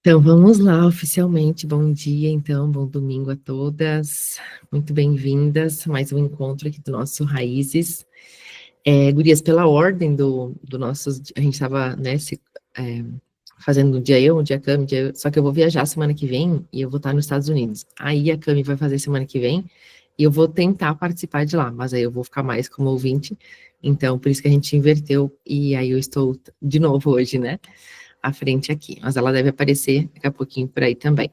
Então vamos lá, oficialmente. Bom dia, então, bom domingo a todas. Muito bem-vindas a mais um encontro aqui do nosso Raízes. Gurias, pela ordem do nosso. A gente estava, né, fazendo um dia eu, um dia a Cami, só que eu vou viajar semana que vem e eu vou estar nos Estados Unidos. Aí a Cami vai fazer semana que vem e eu vou tentar participar de lá, mas aí eu vou ficar mais como ouvinte. Então, por isso que a gente inverteu e aí eu estou de novo hoje, né? À frente aqui, mas ela deve aparecer daqui a pouquinho por aí também.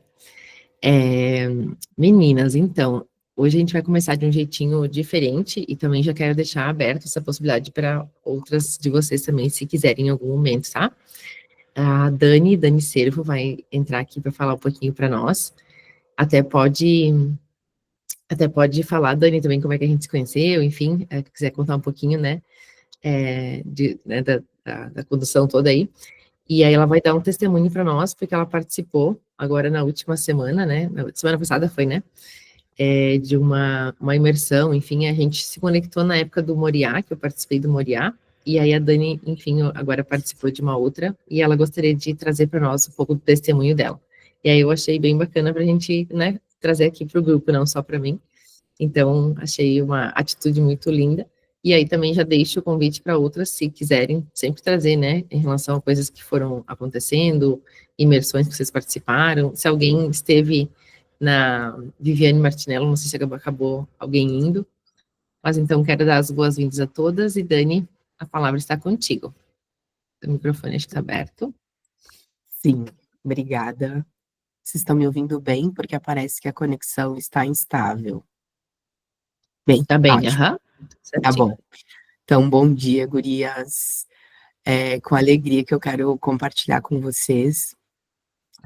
É, Meninas, então, hoje a gente vai começar de um jeitinho diferente e também já quero deixar aberta essa possibilidade para outras de vocês também, se quiserem em algum momento, tá? A Dani Servo vai entrar aqui para falar um pouquinho para nós. Até pode, até pode falar, Dani, também como é que a gente se conheceu, enfim, quiser contar um pouquinho, né, né, da condução toda aí. E aí ela vai dar um testemunho para nós, porque ela participou agora na última semana, né? Na semana passada foi, né? De uma imersão, enfim, a gente se conectou na época do Moriá, que eu participei do Moriá, e aí a Dani, enfim, agora participou de uma outra, e ela gostaria de trazer para nós um pouco do testemunho dela. E aí eu achei bem bacana para a gente, né, trazer aqui para o grupo, não só para mim. Então, achei uma atitude muito linda. E aí também já deixo o convite para outras, se quiserem, sempre trazer, né, em relação a coisas que foram acontecendo, imersões que vocês participaram. Se alguém esteve na Viviane Martinello, não sei se acabou alguém indo, mas então quero dar as boas-vindas a todas e Dani, a palavra está contigo. O microfone acho que está aberto. Sim, obrigada. Vocês estão me ouvindo bem? Porque parece que a conexão está instável. Bem, Tá bem, ótimo, aham, tá certinho. bom. Então, bom dia, gurias. Com alegria que eu quero compartilhar com vocês,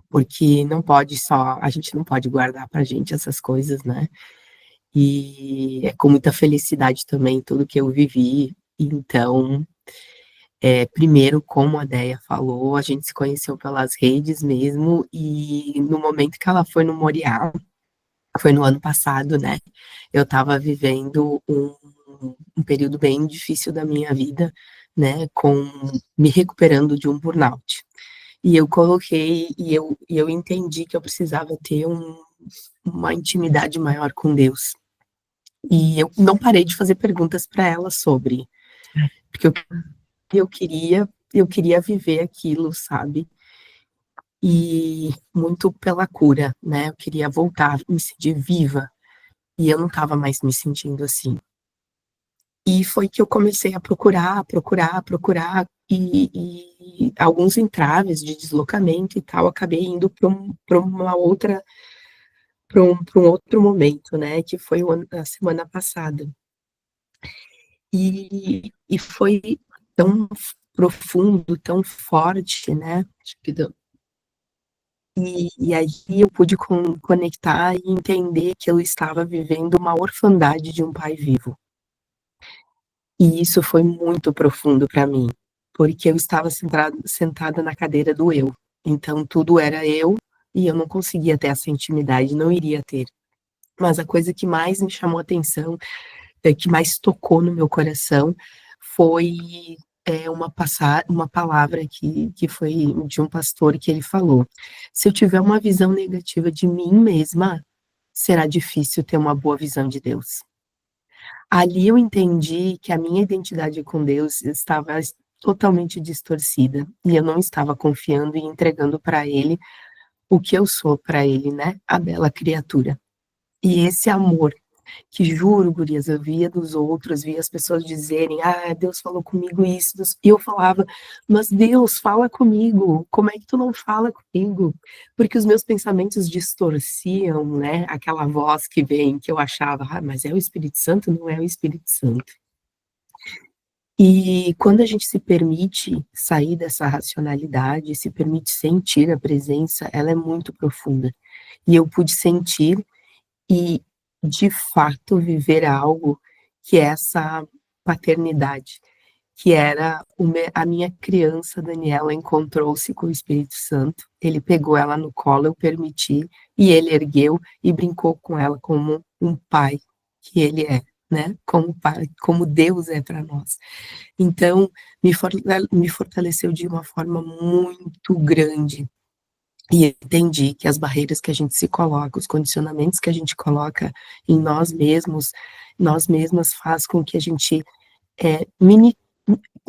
porque a gente não pode guardar pra gente essas coisas, né? E é com muita felicidade também tudo que eu vivi. Então, primeiro, como a Déia falou, a gente se conheceu pelas redes mesmo, e no momento que ela foi no Moriá, foi no ano passado, né? Eu estava vivendo um período bem difícil da minha vida, né? Me recuperando de um burnout. E eu coloquei, e eu entendi que eu precisava ter uma intimidade maior com Deus. E eu não parei de fazer perguntas para ela sobre, porque eu queria, eu queria viver aquilo, sabe? E muito pela cura, né? Eu queria voltar, me sentir viva, e eu não estava mais me sentindo assim. E foi que eu comecei a procurar, e alguns entraves de deslocamento e tal, acabei indo para um outro momento, né, que foi a semana passada. E foi tão profundo, tão forte, né, Acho que deu. e aí eu pude conectar e entender que eu estava vivendo uma orfandade de um pai vivo. E isso foi muito profundo para mim, porque eu estava sentada na cadeira do eu. Então tudo era eu e eu não conseguia ter essa intimidade, não iria ter. Mas a coisa que mais me chamou a atenção, que mais tocou no meu coração, foi uma palavra que foi de um pastor que ele falou: se eu tiver uma visão negativa de mim mesma, será difícil ter uma boa visão de Deus. Ali eu entendi que a minha identidade com Deus estava totalmente distorcida e eu não estava confiando e entregando para Ele o que eu sou para Ele, né? A bela criatura. E esse amor que juro, gurias, eu via dos outros, via as pessoas dizerem, Deus falou comigo isso, e eu falava, mas Deus, fala comigo, como é que tu não fala comigo? Porque os meus pensamentos distorciam, né, aquela voz que vem, que eu achava, mas é o Espírito Santo? Não é o Espírito Santo. E quando a gente se permite sair dessa racionalidade, se permite sentir a presença, ela é muito profunda. E eu pude sentir e, de fato, viver algo que é essa paternidade, que era a minha criança, Daniela, encontrou-se com o Espírito Santo, ele pegou ela no colo, eu permiti, e ele ergueu e brincou com ela como um pai que ele é, né? Como pai, como Deus é para nós. Então, me fortaleceu de uma forma muito grande, E entendi que as barreiras que a gente se coloca, os condicionamentos que a gente coloca em nós mesmos, nós mesmas, faz com que a gente mini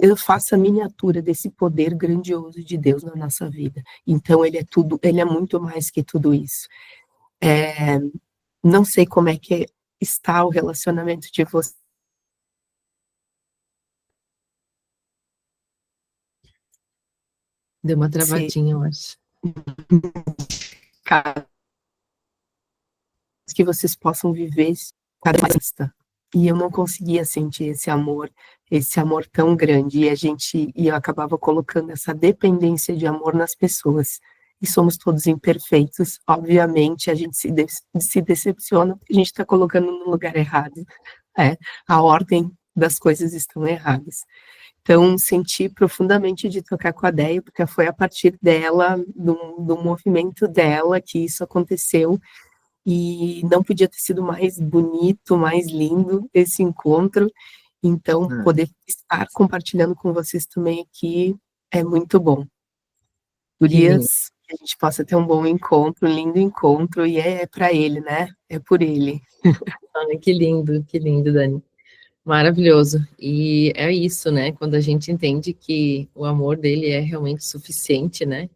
eu faça a miniatura desse poder grandioso de Deus na nossa vida. Então ele é tudo, ele é muito mais que tudo isso. Não sei como é que está o relacionamento de vocês. Deu uma travadinha, eu acho. Que vocês possam viver cada vez. E eu não conseguia sentir esse amor tão grande, e eu acabava colocando essa dependência de amor nas pessoas. E somos todos imperfeitos, obviamente a gente se decepciona porque a gente está colocando no lugar errado. A ordem das coisas estão erradas. Então, senti profundamente de tocar com a Déia, porque foi a partir dela, do movimento dela, que isso aconteceu, e não podia ter sido mais bonito, mais lindo esse encontro. Então, poder estar compartilhando com vocês também aqui é muito bom. Gurias, que a gente possa ter um bom encontro, um lindo encontro, e é para ele, né? É por ele. Ai, que lindo, Dani. Maravilhoso. E é isso, né? Quando a gente entende que o amor dele é realmente suficiente, né?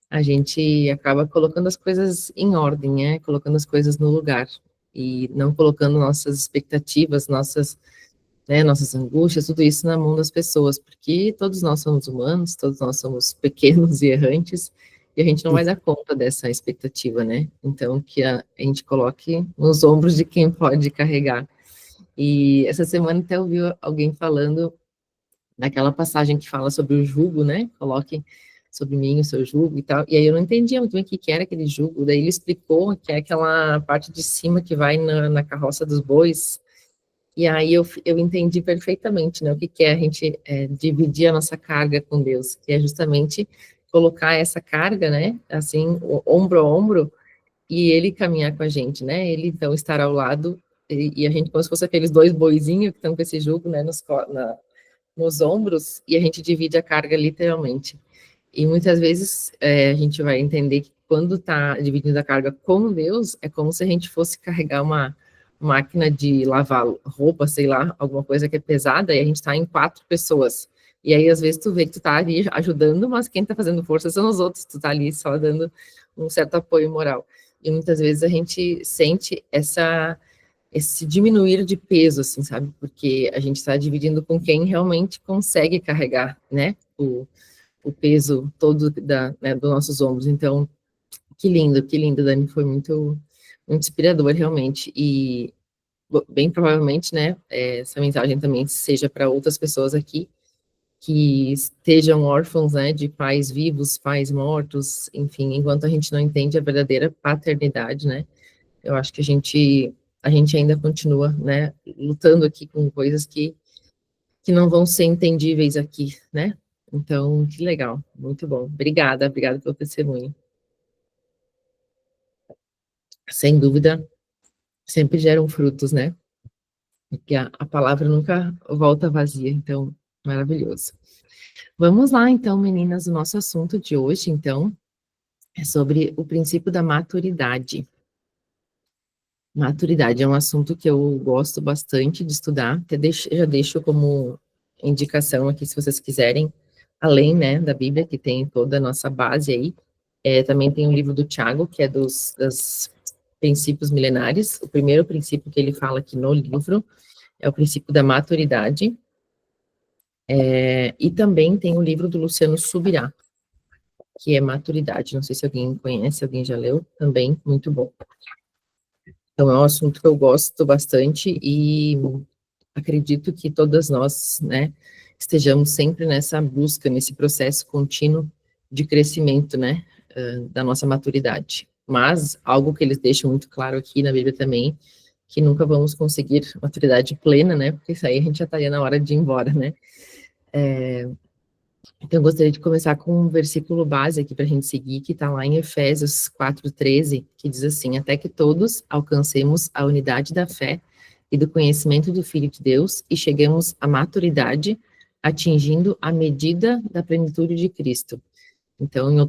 A gente acaba colocando as coisas em ordem, né? Colocando as coisas no lugar. E não colocando nossas expectativas, nossas angústias, tudo isso na mão das pessoas. Porque todos nós somos humanos, todos nós somos pequenos e errantes, e a gente não vai dar conta dessa expectativa, né? Então, que a gente coloque nos ombros de quem pode carregar. E essa semana até ouvi alguém falando daquela passagem que fala sobre o jugo, né? Coloque sobre mim o seu jugo e tal. E aí eu não entendia muito bem o que era aquele jugo. Daí ele explicou que é aquela parte de cima que vai na carroça dos bois. E aí eu entendi perfeitamente, né? O que é a gente dividir a nossa carga com Deus, que é justamente colocar essa carga, né? Assim, ombro a ombro, e ele caminhar com a gente, né? Ele então estar ao lado e a gente como se fosse aqueles dois boizinhos que estão com esse jugo, né, nos ombros, e a gente divide a carga literalmente. E muitas vezes a gente vai entender que quando está dividindo a carga com Deus, é como se a gente fosse carregar uma máquina de lavar roupa, sei lá, alguma coisa que é pesada, e a gente está em 4 pessoas. E aí, às vezes, tu vê que tu tá ali ajudando, mas quem tá fazendo força são os outros, tu tá ali só dando um certo apoio moral. E muitas vezes a gente sente esse diminuir de peso, assim, sabe? Porque a gente está dividindo com quem realmente consegue carregar, né? O peso todo dos nossos ombros. Então, que lindo, Dani. Foi muito inspirador, realmente. E bem provavelmente, né? Essa mensagem também seja para outras pessoas aqui que estejam órfãos, né? De pais vivos, pais mortos, enfim, enquanto a gente não entende a verdadeira paternidade, né? Eu acho que a gente ainda continua, né, lutando aqui com coisas que não vão ser entendíveis aqui, né? Então, que legal, muito bom. Obrigada pelo testemunho. Sem dúvida, sempre geram frutos, né? Porque a palavra nunca volta vazia, então, maravilhoso. Vamos lá, então, meninas, o nosso assunto de hoje, então, é sobre o princípio da maturidade. Maturidade é um assunto que eu gosto bastante de estudar, já deixo como indicação aqui, se vocês quiserem, além, né, da Bíblia, que tem toda a nossa base aí, também tem o livro do Tiago, que é dos princípios milenares. O primeiro princípio que ele fala aqui no livro é o princípio da maturidade, e também tem o livro do Luciano Subirá, que é Maturidade. Não sei se alguém conhece, alguém já leu, também muito bom. Então, é um assunto que eu gosto bastante e acredito que todas nós, né, estejamos sempre nessa busca, nesse processo contínuo de crescimento, né, da nossa maturidade. Mas algo que eles deixam muito claro aqui na Bíblia também, que nunca vamos conseguir maturidade plena, né, porque isso aí a gente já estaria na hora de ir embora, né. Então, eu gostaria de começar com um versículo base aqui para a gente seguir, que está lá em Efésios 4:13, que diz assim: até que todos alcancemos a unidade da fé e do conhecimento do Filho de Deus e cheguemos à maturidade, atingindo a medida da plenitude de Cristo. Então, em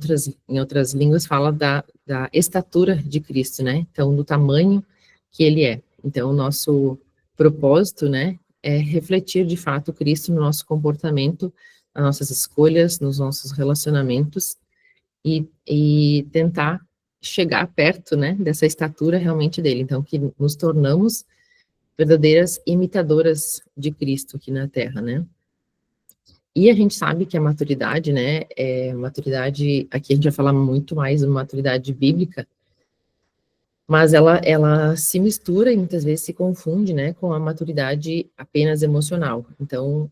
outras línguas, fala da estatura de Cristo, né? Então, do tamanho que ele é. Então, o nosso propósito, né, é refletir de fato Cristo no nosso comportamento, nas nossas escolhas, nos nossos relacionamentos e tentar chegar perto, né, dessa estatura realmente dele. Então, que nos tornamos verdadeiras imitadoras de Cristo aqui na Terra, né? E a gente sabe que a maturidade, né, maturidade, aqui a gente vai falar muito mais de maturidade bíblica, mas ela se mistura e muitas vezes se confunde, né, com a maturidade apenas emocional. Então,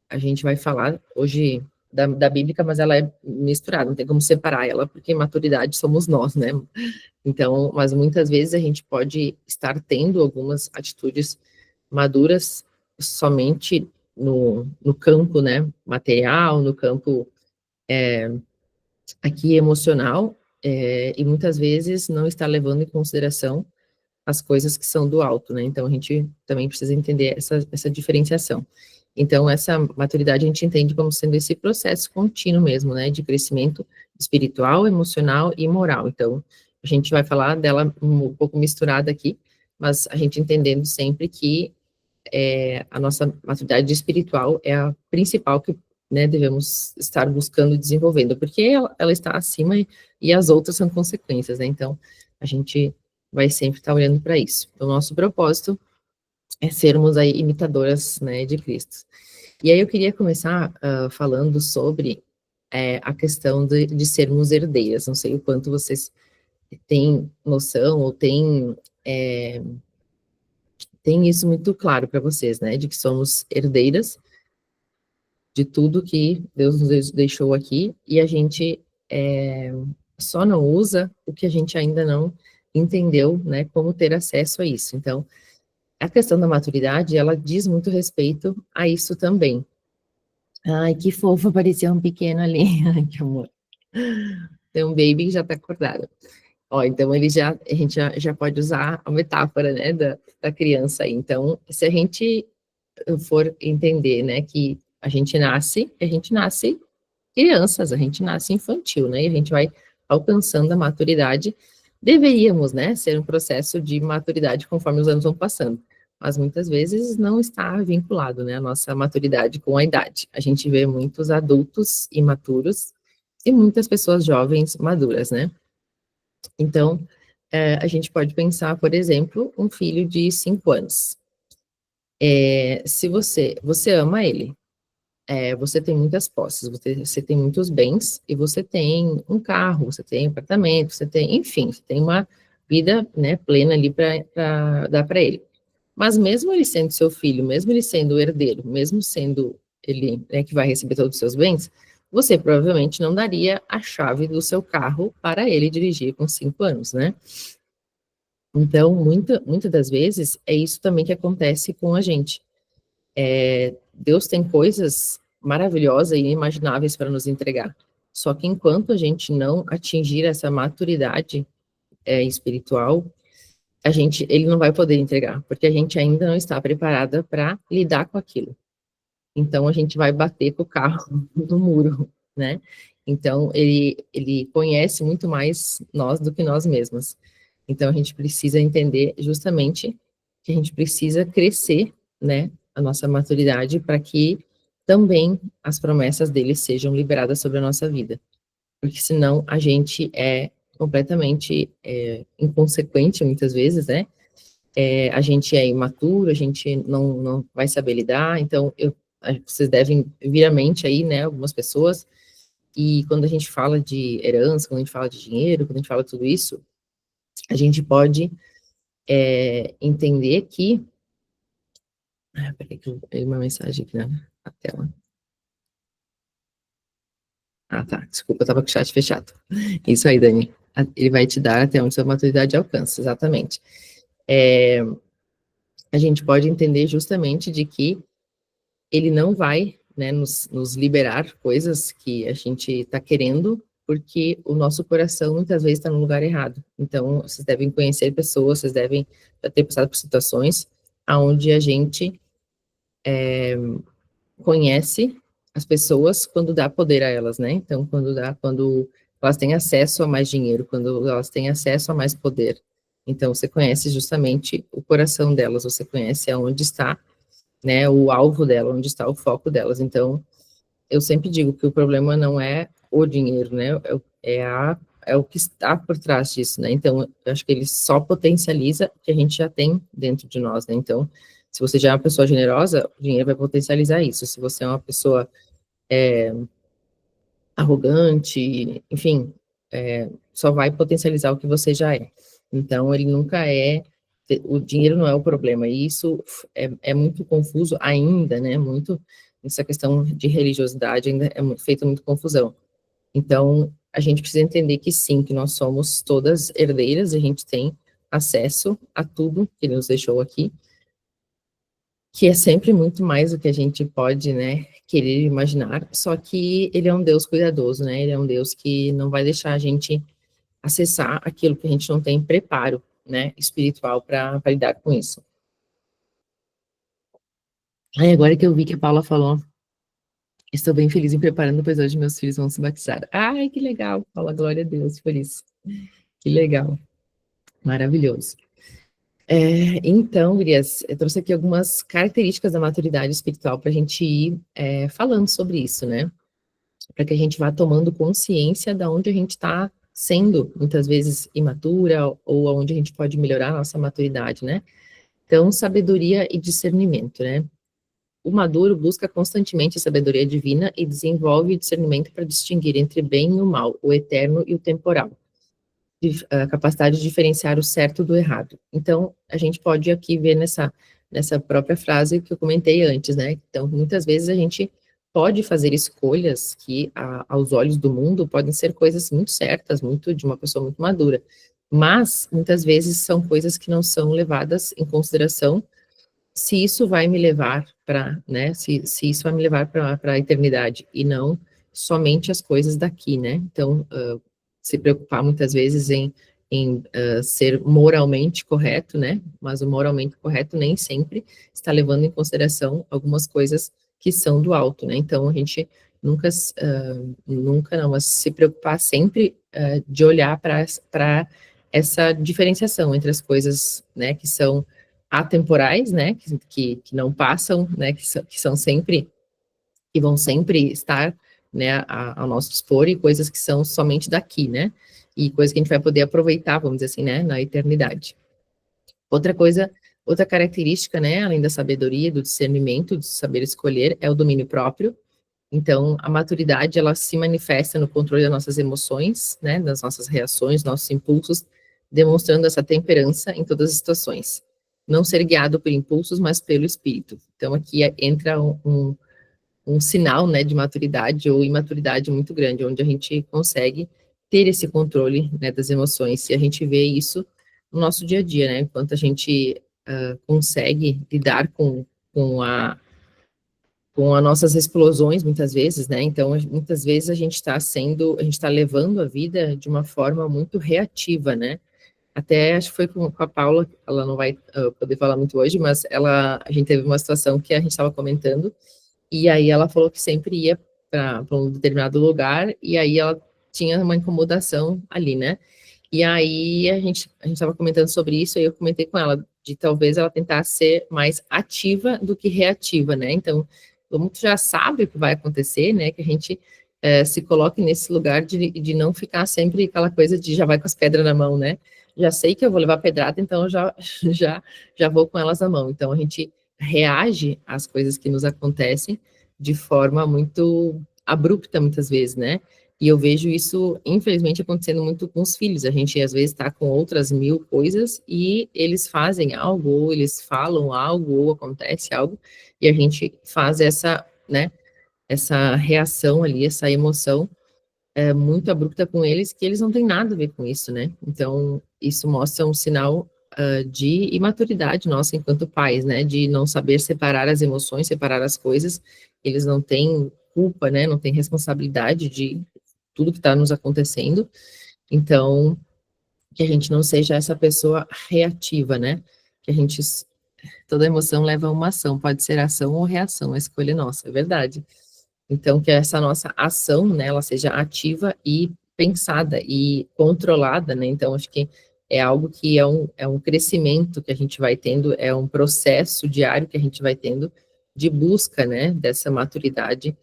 a gente vai falar hoje da bíblica, mas ela é misturada, não tem como separar ela, porque maturidade somos nós, né? Então, mas muitas vezes a gente pode estar tendo algumas atitudes maduras somente no campo, né, material, no campo aqui emocional, e muitas vezes não está levando em consideração as coisas que são do alto, né? Então a gente também precisa entender essa diferenciação. Então essa maturidade a gente entende como sendo esse processo contínuo mesmo, né, de crescimento espiritual, emocional e moral. Então a gente vai falar dela um pouco misturada aqui, mas a gente entendendo sempre que a nossa maturidade espiritual é a principal que, né, devemos estar buscando e desenvolvendo, porque ela está acima e as outras são consequências, né? Então a gente vai sempre estar olhando para isso. Então, nosso propósito é sermos aí imitadoras, né, de Cristo. E aí eu queria começar falando sobre a questão de sermos herdeiras. Não sei o quanto vocês têm noção ou têm isso muito claro para vocês, né, de que somos herdeiras de tudo que Deus nos deixou aqui e a gente só não usa o que a gente ainda não entendeu, né, como ter acesso a isso. Então, a questão da maturidade, ela diz muito respeito a isso também. Ai, que fofo, apareceu um pequeno ali. Ai, que amor. Tem um baby que já está acordado. Ó, então a gente já pode usar a metáfora, né, da criança aí. Então, se a gente for entender, né, que a gente nasce crianças, a gente nasce infantil, né, e a gente vai alcançando a maturidade. Deveríamos, né, ser um processo de maturidade conforme os anos vão passando, mas muitas vezes não está vinculado, né, a nossa maturidade com a idade. A gente vê muitos adultos imaturos e muitas pessoas jovens maduras, né. Então, a gente pode pensar, por exemplo, um filho de 5 anos. Se você ama ele, você tem muitas posses, você tem muitos bens, e você tem um carro, você tem um apartamento, você tem, enfim, você tem uma vida, né, plena ali para dar para ele. Mas mesmo ele sendo seu filho, mesmo ele sendo o herdeiro, mesmo sendo ele, né, que vai receber todos os seus bens, você provavelmente não daria a chave do seu carro para ele dirigir com 5 anos, né? Então, muitas das vezes, é isso também que acontece com a gente. Deus tem coisas maravilhosas e inimagináveis para nos entregar. Só que enquanto a gente não atingir essa maturidade espiritual, ele não vai poder entregar, porque a gente ainda não está preparada para lidar com aquilo. Então a gente vai bater com o carro no muro, né? Então ele conhece muito mais nós do que nós mesmas. Então a gente precisa entender justamente que a gente precisa crescer, né, a nossa maturidade para que também as promessas dele sejam liberadas sobre a nossa vida. Porque senão a gente é completamente inconsequente muitas vezes, né? A gente é imaturo, a gente não vai saber lidar, então vocês devem vir à mente aí, né, algumas pessoas, e quando a gente fala de herança, quando a gente fala de dinheiro, quando a gente fala de tudo isso, a gente pode entender que... peraí que eu peguei uma mensagem aqui na tela. Ah, tá, desculpa, eu estava com o chat fechado. Isso aí, Dani, ele vai te dar até onde sua maturidade alcança, exatamente. A gente pode entender justamente de que ele não vai, né, nos liberar coisas que a gente está querendo, porque o nosso coração muitas vezes está no lugar errado. Então, vocês devem conhecer pessoas, vocês devem já ter passado por situações onde a gente conhece as pessoas quando dá poder a elas, né? Então, quando elas têm acesso a mais dinheiro, quando elas têm acesso a mais poder. Então, você conhece justamente o coração delas, você conhece aonde está, né, o alvo dela, onde está o foco delas. Então, eu sempre digo que o problema não é o dinheiro, né? É o que está por trás disso, né? Então, eu acho que ele só potencializa o que a gente já tem dentro de nós, né? Então, se você já é uma pessoa generosa, o dinheiro vai potencializar isso. Se você é uma pessoa arrogante, enfim, só vai potencializar o que você já é. Então, ele nunca é, o dinheiro não é o problema, e isso é muito confuso ainda, né, muito, essa questão de religiosidade ainda é feita muito confusão. Então, a gente precisa entender que sim, que nós somos todas herdeiras, e a gente tem acesso a tudo que ele nos deixou aqui, que é sempre muito mais do que a gente pode, né, querer imaginar, só que ele é um Deus cuidadoso, né, ele é um Deus que não vai deixar a gente acessar aquilo que a gente não tem preparo, né, espiritual para lidar com isso. Aí agora que eu vi que a Paula falou, estou bem feliz em preparando, pois hoje meus filhos vão se batizar. Ai, que legal, Paula, glória a Deus por isso. Que legal, maravilhoso. Então, Gurias, eu trouxe aqui algumas características da maturidade espiritual para a gente ir falando sobre isso, né? Para que a gente vá tomando consciência da onde a gente está sendo, muitas vezes, imatura, ou onde a gente pode melhorar a nossa maturidade, né? Então, sabedoria e discernimento, né? O maduro busca constantemente a sabedoria divina e desenvolve o discernimento para distinguir entre bem e o mal, o eterno e o temporal, a capacidade de diferenciar o certo do errado. Então, a gente pode aqui ver nessa própria frase que eu comentei antes, né? Então, muitas vezes a gente pode fazer escolhas que, aos olhos do mundo, podem ser coisas muito certas, muito de uma pessoa muito madura, mas muitas vezes são coisas que não são levadas em consideração se isso vai me levar para, né, se isso vai me levar para a eternidade e não somente as coisas daqui, né? Então, se preocupar muitas vezes em ser moralmente correto, né? Mas o moralmente correto nem sempre está levando em consideração algumas coisas que são do alto, né? Então, a gente nunca não, mas se preocupar sempre de olhar para essa diferenciação entre as coisas, né, que são atemporais, né, que não passam, né, que são sempre, que vão sempre estar, né, ao nosso dispor, e coisas que são somente daqui, né, e coisas que a gente vai poder aproveitar, vamos dizer assim, né, na eternidade. Outra coisa, outra característica, né, além da sabedoria, do discernimento, de saber escolher, é o domínio próprio. Então, a maturidade, ela se manifesta no controle das nossas emoções, né, das nossas reações, nossos impulsos, demonstrando essa temperança em todas as situações. Não ser guiado por impulsos, mas pelo espírito. Então, aqui entra um sinal, né, de maturidade ou imaturidade muito grande, onde a gente consegue ter esse controle, né, das emoções. E a gente vê isso no nosso dia a dia, né, enquanto a gente consegue lidar com a com as nossas explosões, muitas vezes, né? Então, muitas vezes a gente está levando a vida de uma forma muito reativa, né? Até acho que foi com a Paula, ela não vai poder falar muito hoje, mas a gente teve uma situação que a gente estava comentando, e aí ela falou que sempre ia para um determinado lugar, e aí ela tinha uma incomodação ali, né? E aí a gente estava comentando sobre isso, e eu comentei com ela de talvez ela tentar ser mais ativa do que reativa, né? Então, todo mundo já sabe o que vai acontecer, né? Que a gente se coloque nesse lugar de não ficar sempre aquela coisa de já vai com as pedras na mão, né? Já sei que eu vou levar pedrada, então eu já vou com elas na mão. Então, a gente reage às coisas que nos acontecem de forma muito abrupta, muitas vezes, né? E eu vejo isso, infelizmente, acontecendo muito com os filhos. A gente, às vezes, está com outras mil coisas e eles fazem algo, ou eles falam algo, ou acontece algo, e a gente faz essa, né, essa reação ali, essa emoção muito abrupta com eles, que eles não têm nada a ver com isso, né? Então, isso mostra um sinal de imaturidade nossa enquanto pais, né? De não saber separar as emoções, separar as coisas. Eles não têm culpa, né? Não têm responsabilidade de tudo que está nos acontecendo. Então, que a gente não seja essa pessoa reativa, né? Que a gente, toda emoção leva a uma ação, pode ser ação ou reação, a escolha é nossa, é verdade. Então, que essa nossa ação, né, ela seja ativa e pensada e controlada, né, então acho que é algo que é um crescimento que a gente vai tendo, é um processo diário que a gente vai tendo de busca, né, dessa maturidade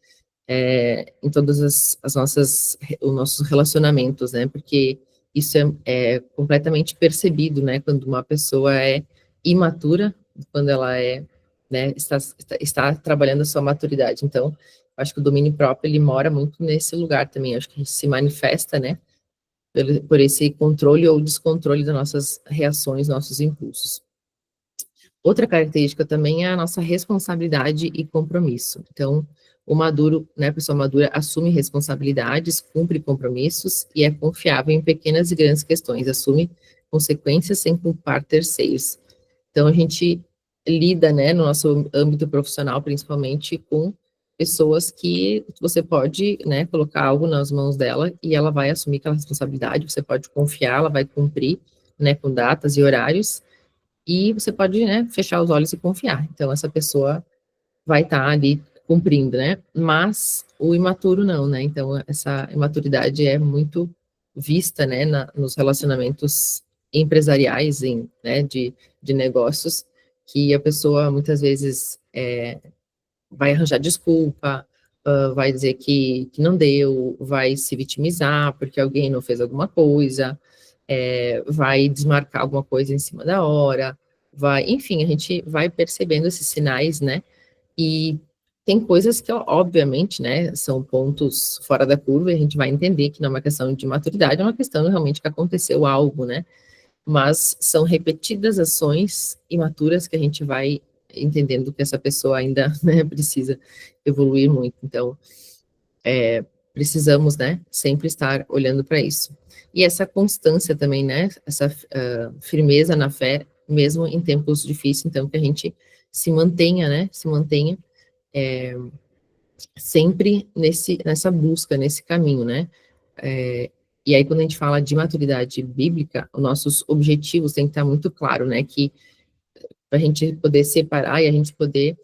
em todas as nossas, os nossos relacionamentos, né, porque isso é completamente percebido, né, quando uma pessoa é imatura, quando ela né, está trabalhando a sua maturidade. Então, acho que o domínio próprio, ele mora muito nesse lugar também, acho que a gente se manifesta, né, por esse controle ou descontrole das nossas reações, nossos impulsos. Outra característica também é a nossa responsabilidade e compromisso. Então, o maduro, né, a pessoa madura assume responsabilidades, cumpre compromissos e é confiável em pequenas e grandes questões, assume consequências sem culpar terceiros. Então, a gente lida, né, no nosso âmbito profissional, principalmente, com pessoas que você pode, né, colocar algo nas mãos dela e ela vai assumir aquela responsabilidade, você pode confiar, ela vai cumprir, né, com datas e horários, e você pode, né, fechar os olhos e confiar. Então, essa pessoa vai estar ali cumprindo, né? Mas o imaturo não, né? Então, essa imaturidade é muito vista, né, nos relacionamentos empresariais, né, de negócios, que a pessoa muitas vezes vai arranjar desculpa, vai dizer que não deu, vai se vitimizar porque alguém não fez alguma coisa, vai desmarcar alguma coisa em cima da hora, enfim, a gente vai percebendo esses sinais, né? E tem coisas que, obviamente, né, são pontos fora da curva, e a gente vai entender que não é uma questão de maturidade, é uma questão realmente que aconteceu algo, né? Mas são repetidas ações imaturas que a gente vai entendendo que essa pessoa ainda, né, precisa evoluir muito. Então, precisamos, né, sempre estar olhando para isso. E essa constância também, né, essa firmeza na fé, mesmo em tempos difíceis, então, que a gente se mantenha, né, se mantenha sempre nessa busca, nesse caminho, né, e aí, quando a gente fala de maturidade bíblica, os nossos objetivos têm que estar muito claro, né, que para a gente poder separar e a gente poder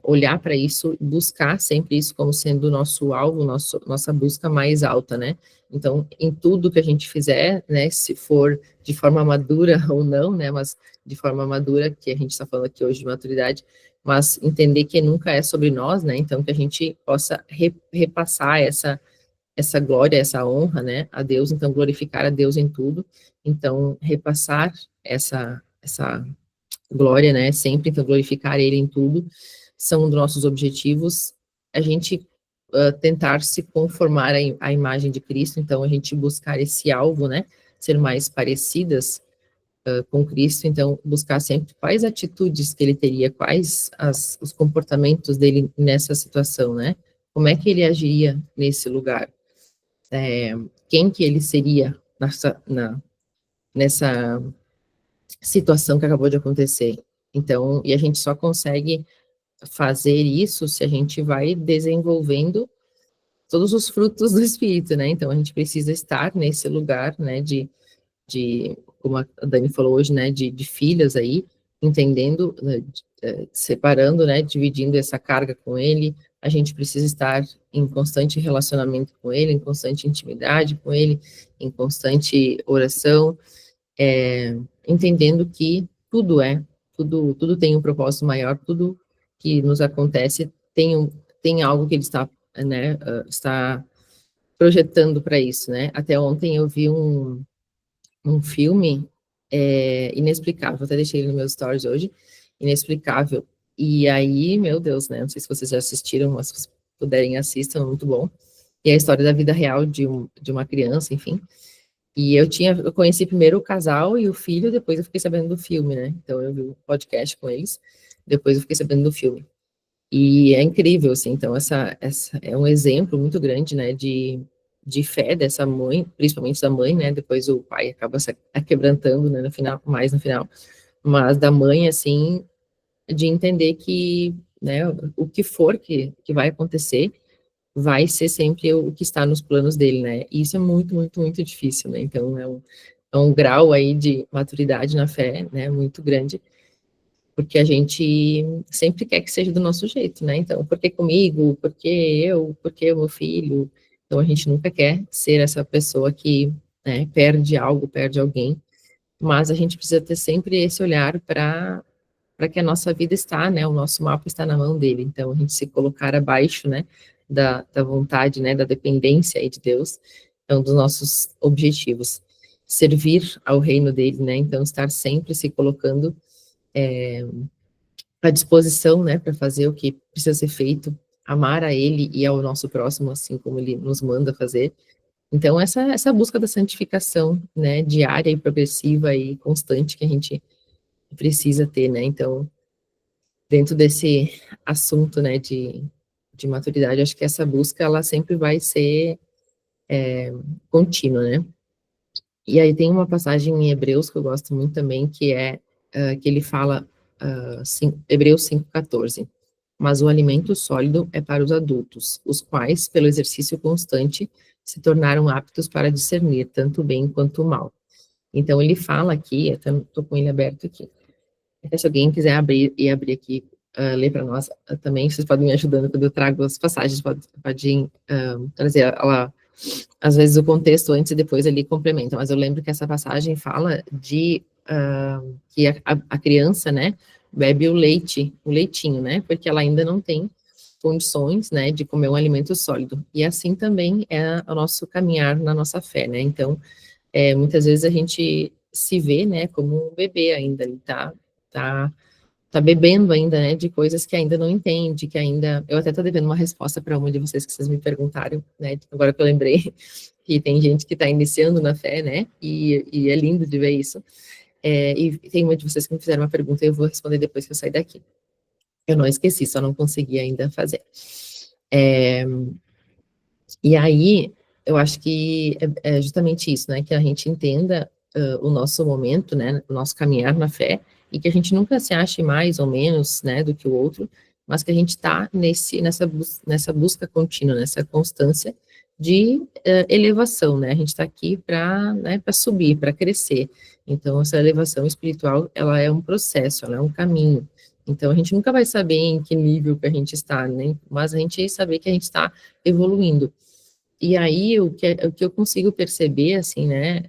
olhar para isso, buscar sempre isso como sendo o nosso alvo, nossa busca mais alta, né? Então, em tudo que a gente fizer, né, se for de forma madura ou não, né, mas de forma madura, que a gente está falando aqui hoje de maturidade, mas entender que nunca é sobre nós, né? Então, que a gente possa repassar essa glória, essa honra, né, a Deus, então glorificar a Deus em tudo, então repassar essa glória, né, sempre, então glorificar Ele em tudo, são um dos nossos objetivos, a gente tentar se conformar à imagem de Cristo, então a gente buscar esse alvo, né, ser mais parecidas com Cristo, então buscar sempre quais atitudes que Ele teria, quais os comportamentos dele nessa situação, né, como é que ele agiria nesse lugar, quem que ele seria nessa situação que acabou de acontecer. Então, e a gente só consegue fazer isso se a gente vai desenvolvendo todos os frutos do Espírito, né? Então, a gente precisa estar nesse lugar, né, como a Dani falou hoje, né, de filhas aí, entendendo, separando, né, dividindo essa carga com ele, a gente precisa estar em constante relacionamento com ele, em constante intimidade com ele, em constante oração, entendendo que tudo tem um propósito maior, tudo que nos acontece tem algo que ele está, né, está projetando para isso, né? Até ontem eu vi um filme inexplicável, até deixei ele nos meus stories hoje, inexplicável. E aí, meu Deus, né? Não sei se vocês já assistiram, mas se vocês puderem assistam, é muito bom. E é a história da vida real de uma criança, enfim. E eu conheci primeiro o casal e o filho, depois eu fiquei sabendo do filme, né? Então eu vi o podcast com eles, depois eu fiquei sabendo do filme. E é incrível, assim, então essa é um exemplo muito grande, né, de fé dessa mãe, principalmente da mãe, né, depois o pai acaba se quebrantando, né, no final, mais no final, mas da mãe, assim, de entender que, né, o que for que vai acontecer, vai ser sempre o que está nos planos dele, né, e isso é muito, muito, muito difícil, né, então é um grau aí de maturidade na fé, né, muito grande, porque a gente sempre quer que seja do nosso jeito, né? Então, por que comigo? Por que eu? Por que o meu filho? Então, a gente nunca quer ser essa pessoa que, né, perde algo, perde alguém, mas a gente precisa ter sempre esse olhar para que a nossa vida está, né, o nosso mapa está na mão dele. Então, a gente se colocar abaixo, né, da vontade, né, da dependência aí de Deus, é um dos nossos objetivos. Servir ao reino dele, né, então estar sempre se colocando à disposição, né, para fazer o que precisa ser feito, amar a ele e ao nosso próximo, assim como ele nos manda fazer. Então, essa busca da santificação, né, diária e progressiva e constante que a gente precisa ter, né, então, dentro desse assunto, né, de maturidade, acho que essa busca, ela sempre vai ser contínua, né. E aí tem uma passagem em Hebreus que eu gosto muito também, que é, que ele fala, Hebreus 5,14, mas o alimento sólido é para os adultos, os quais, pelo exercício constante, se tornaram aptos para discernir tanto o bem quanto o mal. Então ele fala aqui, eu estou com ele aberto aqui, até se alguém quiser abrir aqui, ler para nós também, vocês podem me ajudando quando eu trago as passagens, podem trazer ela, às vezes o contexto antes e depois ali complementa, mas eu lembro que essa passagem fala de que a criança, né, bebe o leite, o leitinho, né, porque ela ainda não tem condições, né, de comer um alimento sólido. E assim também é o nosso caminhar na nossa fé, né, então, muitas vezes a gente se vê, né, como um bebê ainda, ele tá, tá bebendo ainda, né, de coisas que ainda não entende, que ainda, eu até tô devendo uma resposta para uma de vocês que vocês me perguntaram, né, agora que eu lembrei, que tem gente que está iniciando na fé, né, e é lindo de ver isso, e tem uma de vocês que me fizeram uma pergunta e eu vou responder depois que eu sair daqui. Eu não esqueci, só não consegui ainda fazer. E aí, eu acho que é justamente isso, né, que a gente entenda o nosso momento, né, o nosso caminhar na fé, e que a gente nunca se ache mais ou menos, né, do que o outro, mas que a gente está nessa busca contínua, nessa constância de elevação, né, a gente está aqui para, né, para subir, para crescer. Então, essa elevação espiritual, ela é um processo, ela é um caminho. Então, a gente nunca vai saber em que nível que a gente está, né, mas a gente saber que a gente está evoluindo. E aí, o que eu consigo perceber, assim, né,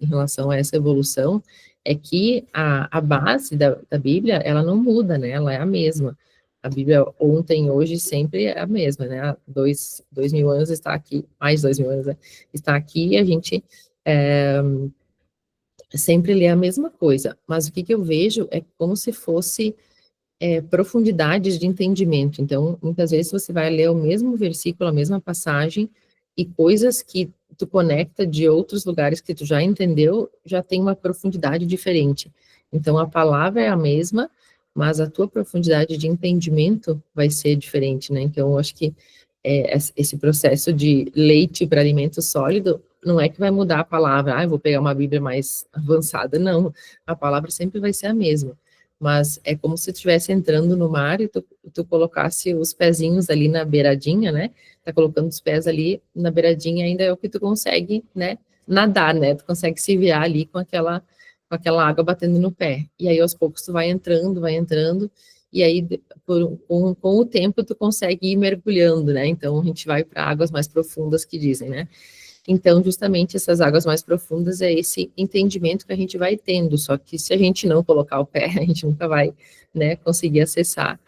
em relação a essa evolução, é que a base da Bíblia, ela não muda, né, ela é a mesma. A Bíblia ontem, hoje, sempre é a mesma, né, há 2.000 anos está aqui, mais 2.000 anos, né, está aqui e a gente sempre lê a mesma coisa. Mas o que eu vejo é como se fosse profundidades de entendimento. Então, muitas vezes você vai ler o mesmo versículo, a mesma passagem, e coisas que tu conecta de outros lugares que tu já entendeu, já tem uma profundidade diferente. Então, a palavra é a mesma, mas a tua profundidade de entendimento vai ser diferente, né? Então, eu acho que esse processo de leite para alimento sólido não é que vai mudar a palavra, eu vou pegar uma Bíblia mais avançada, não. A palavra sempre vai ser a mesma, mas é como se estivesse entrando no mar e tu colocasse os pezinhos ali na beiradinha, né? Tá colocando os pés ali na beiradinha, ainda é o que tu consegue, né? Nadar, né? Tu consegue se virar ali com aquela água batendo no pé. E aí, aos poucos, tu vai entrando, e aí, com o tempo, tu consegue ir mergulhando, né? Então, a gente vai para águas mais profundas, que dizem, né? Então, justamente essas águas mais profundas é esse entendimento que a gente vai tendo, só que se a gente não colocar o pé, a gente nunca vai, né, conseguir acessar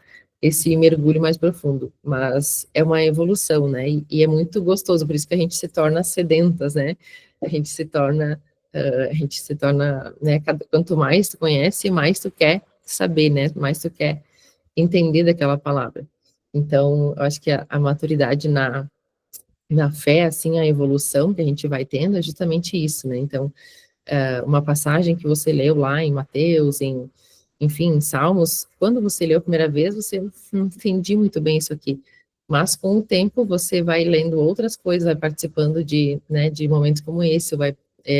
esse mergulho mais profundo, mas é uma evolução, né, e é muito gostoso, por isso que a gente se torna sedentas, né, a gente se torna, né, quanto mais tu conhece, mais tu quer saber, né, mais tu quer entender daquela palavra. Então, eu acho que a maturidade na fé, assim, a evolução que a gente vai tendo é justamente isso, né? Então, uma passagem que você leu lá em Mateus, enfim, em Salmos, quando você leu a primeira vez, você não entendi muito bem isso aqui. Mas com o tempo você vai lendo outras coisas, vai participando né, de momentos como esse, vai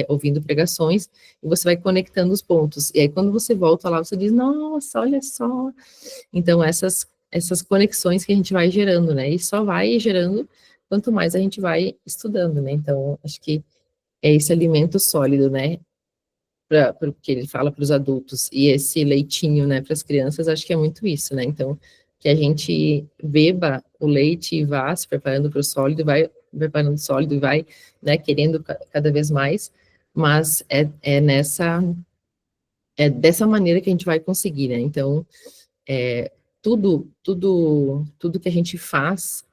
ouvindo pregações, e você vai conectando os pontos. E aí, quando você volta lá, você diz, nossa, olha só. Então, essas conexões que a gente vai gerando, né? E só vai gerando quanto mais a gente vai estudando, né? Então, acho que é esse alimento sólido, né? que ele fala para os adultos, e esse leitinho, né, para as crianças, acho que é muito isso, né? Então, que a gente beba o leite e vá se preparando para o sólido, vai preparando o sólido e vai, né, querendo cada vez mais, mas é dessa maneira que a gente vai conseguir, né? Então, tudo que a gente faz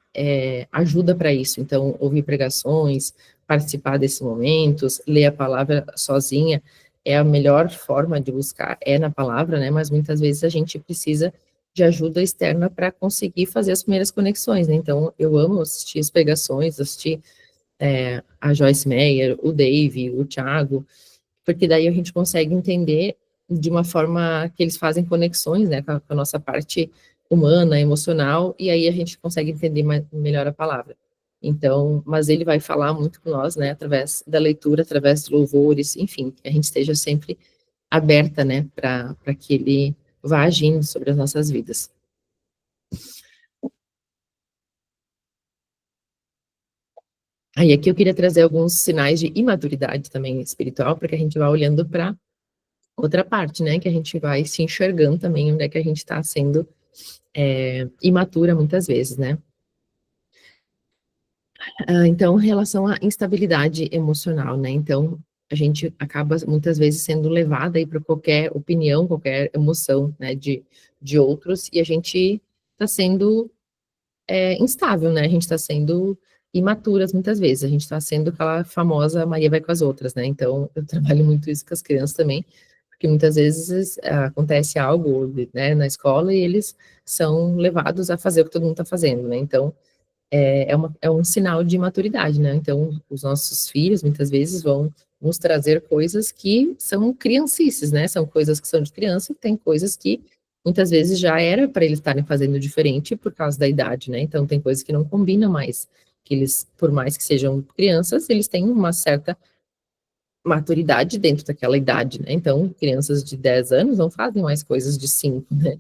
ajuda para isso. Então, ouvir pregações, participar desses momentos, ler a palavra sozinha é a melhor forma de buscar, é na palavra, né? Mas muitas vezes a gente precisa de ajuda externa para conseguir fazer as primeiras conexões, né? Então, eu amo assistir as pregações, assistir a Joyce Meyer, o Dave, o Thiago, porque daí a gente consegue entender de uma forma que eles fazem conexões, né, com a nossa parte humana, emocional, e aí a gente consegue entender melhor a palavra. Então, mas ele vai falar muito com nós, né, através da leitura, através dos louvores, enfim, que a gente esteja sempre aberta, né, para que ele vá agindo sobre as nossas vidas. Aí aqui eu queria trazer alguns sinais de imaturidade também espiritual, para que a gente vá olhando para outra parte, né, que a gente vai se enxergando também onde é que a gente está sendo imatura muitas vezes, né. Então, em relação à instabilidade emocional, né, então, a gente acaba muitas vezes sendo levada aí para qualquer opinião, qualquer emoção, né, de outros, e a gente está sendo instável, né, a gente está sendo imaturas muitas vezes, a gente está sendo aquela famosa Maria vai com as outras, né, então eu trabalho muito isso com as crianças também, porque muitas vezes acontece algo, né, na escola e eles são levados a fazer o que todo mundo está fazendo, né, então é um sinal de maturidade, né, então os nossos filhos muitas vezes vão nos trazer coisas que são criancices, né, são coisas que são de criança e tem coisas que muitas vezes já era para eles estarem fazendo diferente por causa da idade, né, então tem coisas que não combinam mais, que eles, por mais que sejam crianças, eles têm uma certa maturidade dentro daquela idade, né, então crianças de 10 anos não fazem mais coisas de 5, né,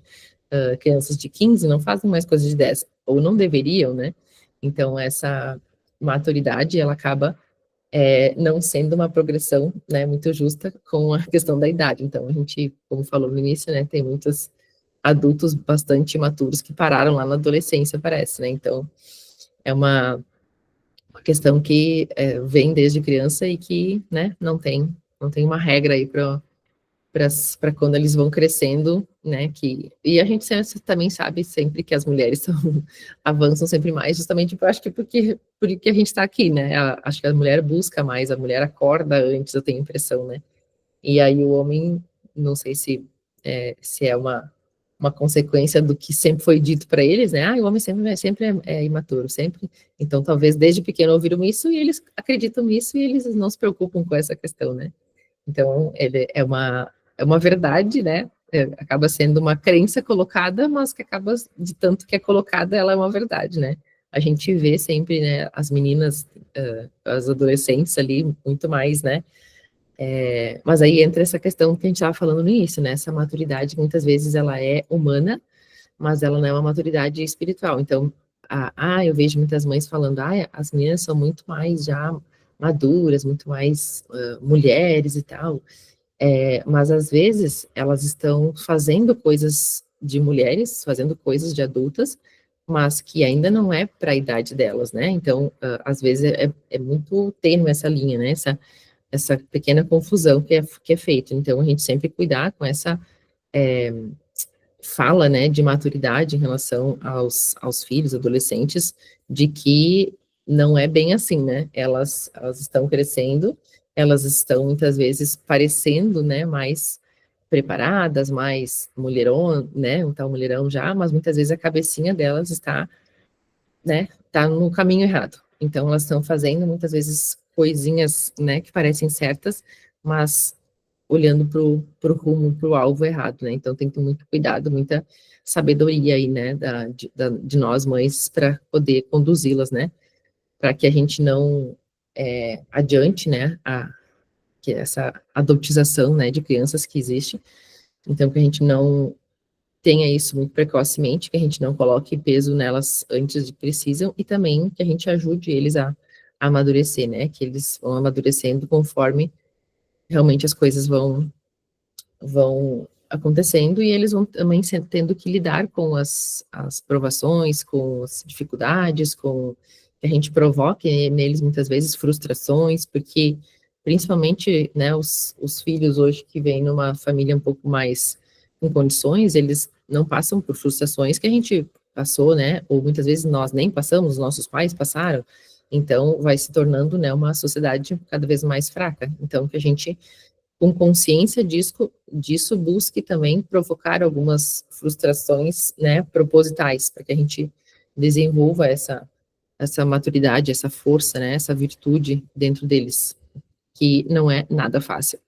crianças de 15 não fazem mais coisas de 10, ou não deveriam, né, então essa maturidade, ela acaba não sendo uma progressão, né, muito justa com a questão da idade, então a gente, como falou no início, né, tem muitos adultos bastante imaturos que pararam lá na adolescência, parece, né, então é uma questão que vem desde criança e que, né, não tem uma regra aí para quando eles vão crescendo, né, e a gente também sabe sempre que as mulheres avançam sempre mais, justamente, eu acho que porque a gente está aqui, né, acho que a mulher busca mais, a mulher acorda antes, eu tenho a impressão, né, e aí o homem, não sei se é uma consequência do que sempre foi dito para eles, né, o homem sempre é imaturo, sempre, então talvez desde pequeno ouviram isso e eles acreditam nisso e eles não se preocupam com essa questão, né. Então, ele é uma verdade, né, acaba sendo uma crença colocada, mas que acaba, de tanto que é colocada, ela é uma verdade, né. A gente vê sempre, né, as meninas, as adolescentes ali, muito mais, né, mas aí entra essa questão que a gente estava falando no início, né, essa maturidade, muitas vezes, ela é humana, mas ela não é uma maturidade espiritual. Então, eu vejo muitas mães falando: as meninas são muito mais já maduras, muito mais, mulheres e tal", mas às vezes elas estão fazendo coisas de mulheres, fazendo coisas de adultas, mas que ainda não é para a idade delas, né, então, às vezes é muito tênue essa linha, né, essa pequena confusão que é feita, então a gente sempre cuidar com essa, eh, fala, né, de maturidade em relação aos filhos, adolescentes, de que não é bem assim, né, elas estão crescendo, elas estão muitas vezes parecendo, né, mais preparadas, mais mulherão, né, um tal mulherão já, mas muitas vezes a cabecinha delas está, né, tá no caminho errado. Então elas estão fazendo muitas vezes coisinhas, né, que parecem certas, mas olhando para o rumo, para o alvo errado, né, então tem que ter muito cuidado, muita sabedoria aí, né, de nós mães para poder conduzi-las, né, para que a gente não adiante, né, que essa adultização, né, de crianças que existe, então que a gente não tenha isso muito precocemente, que a gente não coloque peso nelas antes de que precisam, e também que a gente ajude eles a amadurecer, né, que eles vão amadurecendo conforme realmente as coisas vão acontecendo e eles vão também tendo que lidar com as provações, com as dificuldades, com que a gente provoque neles muitas vezes frustrações, porque principalmente, né, os filhos hoje que vêm numa família um pouco mais com condições, eles não passam por frustrações que a gente passou, né, ou muitas vezes nós nem passamos, nossos pais passaram, então vai se tornando, né, uma sociedade cada vez mais fraca, então que a gente com consciência disso, busque também provocar algumas frustrações, né, propositais, para que a gente desenvolva essa maturidade, essa força, né, essa virtude dentro deles, que não é nada fácil.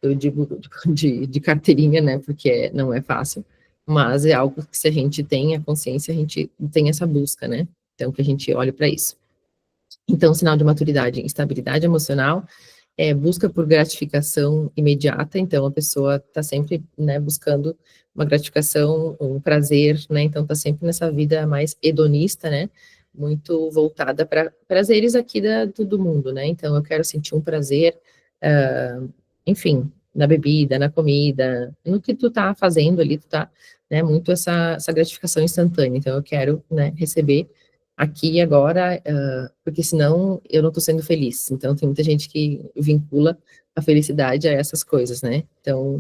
Eu digo de carteirinha, né, porque não é fácil, mas é algo que se a gente tem a consciência, a gente tem essa busca, né, então que a gente olhe para isso. Então, sinal de maturidade, estabilidade emocional, busca por gratificação imediata, então a pessoa está sempre, né, buscando uma gratificação, um prazer, né, então está sempre nessa vida mais hedonista, né, muito voltada para prazeres aqui do mundo, né, então eu quero sentir um prazer, enfim, na bebida, na comida, no que tu tá fazendo ali, tu tá, né, muito essa gratificação instantânea, então eu quero, né, receber aqui e agora, porque senão eu não estou sendo feliz. Então tem muita gente que vincula a felicidade a essas coisas, né? Então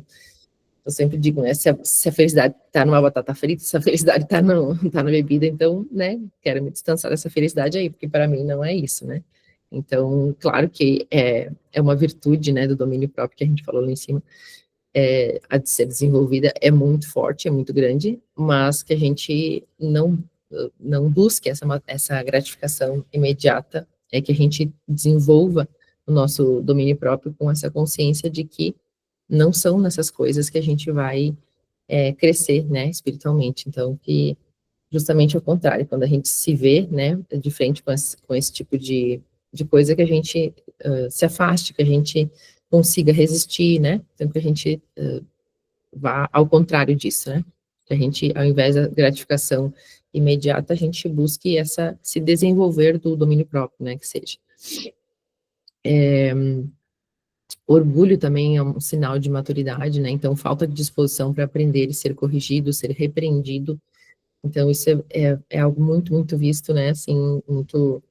eu sempre digo, né? Se a felicidade está numa batata frita, se a felicidade está tá na bebida, então, né? Quero me distanciar dessa felicidade aí, porque para mim não é isso, né? Então, claro que é uma virtude, né, do domínio próprio que a gente falou lá em cima, a de ser desenvolvida é muito forte, é muito grande, mas que a gente não busque essa gratificação imediata, é que a gente desenvolva o nosso domínio próprio com essa consciência de que não são nessas coisas que a gente vai crescer, né, espiritualmente. Então, que justamente ao contrário, quando a gente se vê, né, de frente com esse tipo de coisa, que a gente se afaste, que a gente consiga resistir, né, então que a gente vá ao contrário disso, né? Que a gente, ao invés da gratificação imediata, a gente busque se desenvolver do domínio próprio, né, que seja. Orgulho também é um sinal de maturidade, né, então falta de disposição para aprender e ser corrigido, ser repreendido, então isso é algo muito, muito visto, né, assim, muito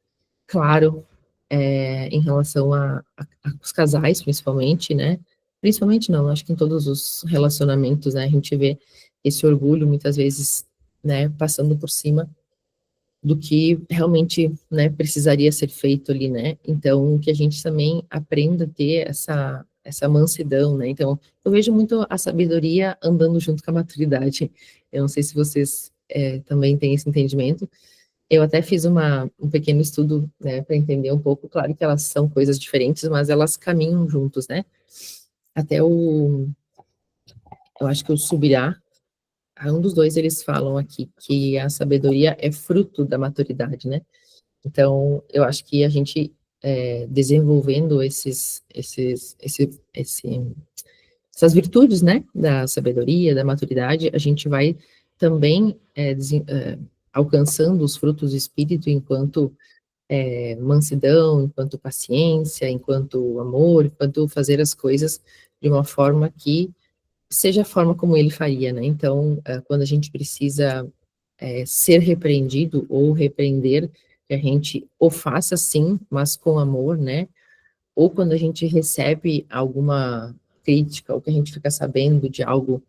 claro, em relação aos casais, principalmente, né, principalmente não, acho que em todos os relacionamentos, né, a gente vê esse orgulho, muitas vezes, né, passando por cima do que realmente, né, precisaria ser feito ali, né, então que a gente também aprenda a ter essa mansidão, né, então eu vejo muito a sabedoria andando junto com a maturidade, eu não sei se vocês também têm esse entendimento, eu até fiz um pequeno estudo, né, para entender um pouco, claro que elas são coisas diferentes, mas elas caminham juntos, né, até eu acho que o Subirá, um dos dois, eles falam aqui que a sabedoria é fruto da maturidade, né, então eu acho que a gente desenvolvendo essas virtudes, né, da sabedoria, da maturidade, a gente vai também alcançando os frutos do Espírito enquanto mansidão, enquanto paciência, enquanto amor, enquanto fazer as coisas de uma forma que seja a forma como ele faria, né? Então, quando a gente precisa ser repreendido ou repreender, que a gente o faça sim, mas com amor, né? Ou quando a gente recebe alguma crítica, ou que a gente fica sabendo de algo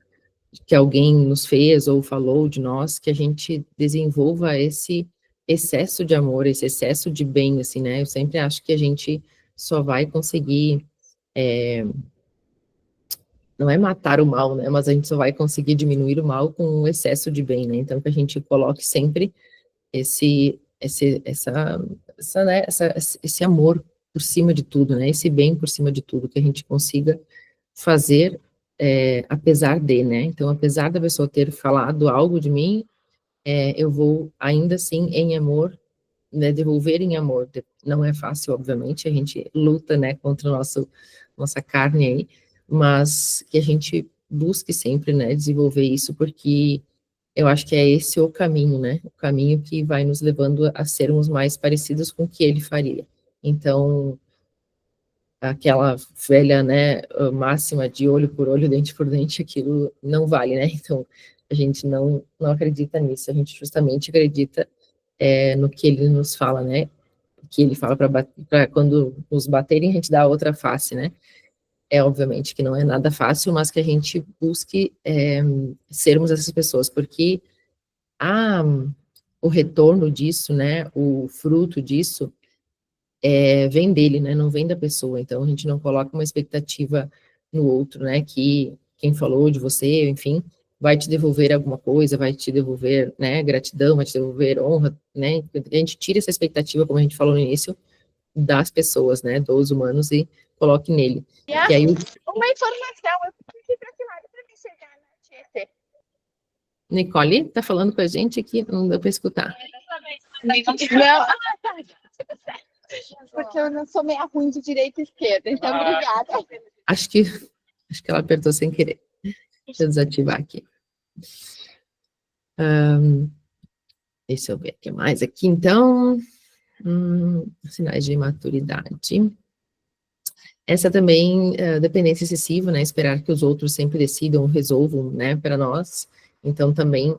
que alguém nos fez ou falou de nós, que a gente desenvolva esse excesso de amor, esse excesso de bem, assim, né? Eu sempre acho que a gente só vai conseguir, não é matar o mal, né? Mas a gente só vai conseguir diminuir o mal com o excesso de bem, né? Então, que a gente coloque sempre esse amor por cima de tudo, né? Esse bem por cima de tudo, que a gente consiga fazer apesar de, né? Então, apesar da pessoa ter falado algo de mim, eu vou ainda assim em amor, né? Devolver em amor. Não é fácil, obviamente, a gente luta, né? Contra nossa carne aí, mas que a gente busque sempre, né? Desenvolver isso, porque eu acho que é esse o caminho, né? O caminho que vai nos levando a sermos mais parecidos com o que ele faria. Então, aquela velha, né, máxima de olho por olho, dente por dente, aquilo não vale, né? Então, a gente não acredita nisso, a gente justamente acredita no que ele nos fala, né? Que ele fala para quando nos baterem, a gente dá a outra face, né? Obviamente que não é nada fácil, mas que a gente busque sermos essas pessoas, porque a, o retorno disso, né, o fruto disso, vem dele, né, não vem da pessoa, então a gente não coloca uma expectativa no outro, né, que quem falou de você, enfim, vai te devolver alguma coisa, vai te devolver, né, gratidão, vai te devolver honra, né, a gente tira essa expectativa, como a gente falou no início, das pessoas, né, dos humanos e coloque nele. Que aí uma informação, eu preciso para que lado para me chegar na Tietê. Nicole tá falando com a gente aqui, não deu para escutar. Não, porque eu não sou meio ruim de direita e esquerda, então obrigada. Acho que ela apertou sem querer. Deixa eu desativar aqui. Deixa eu ver o que mais aqui, então. Sinais de maturidade. Essa também, dependência excessiva, né? Esperar que os outros sempre decidam, resolvam, né, para nós. Então, também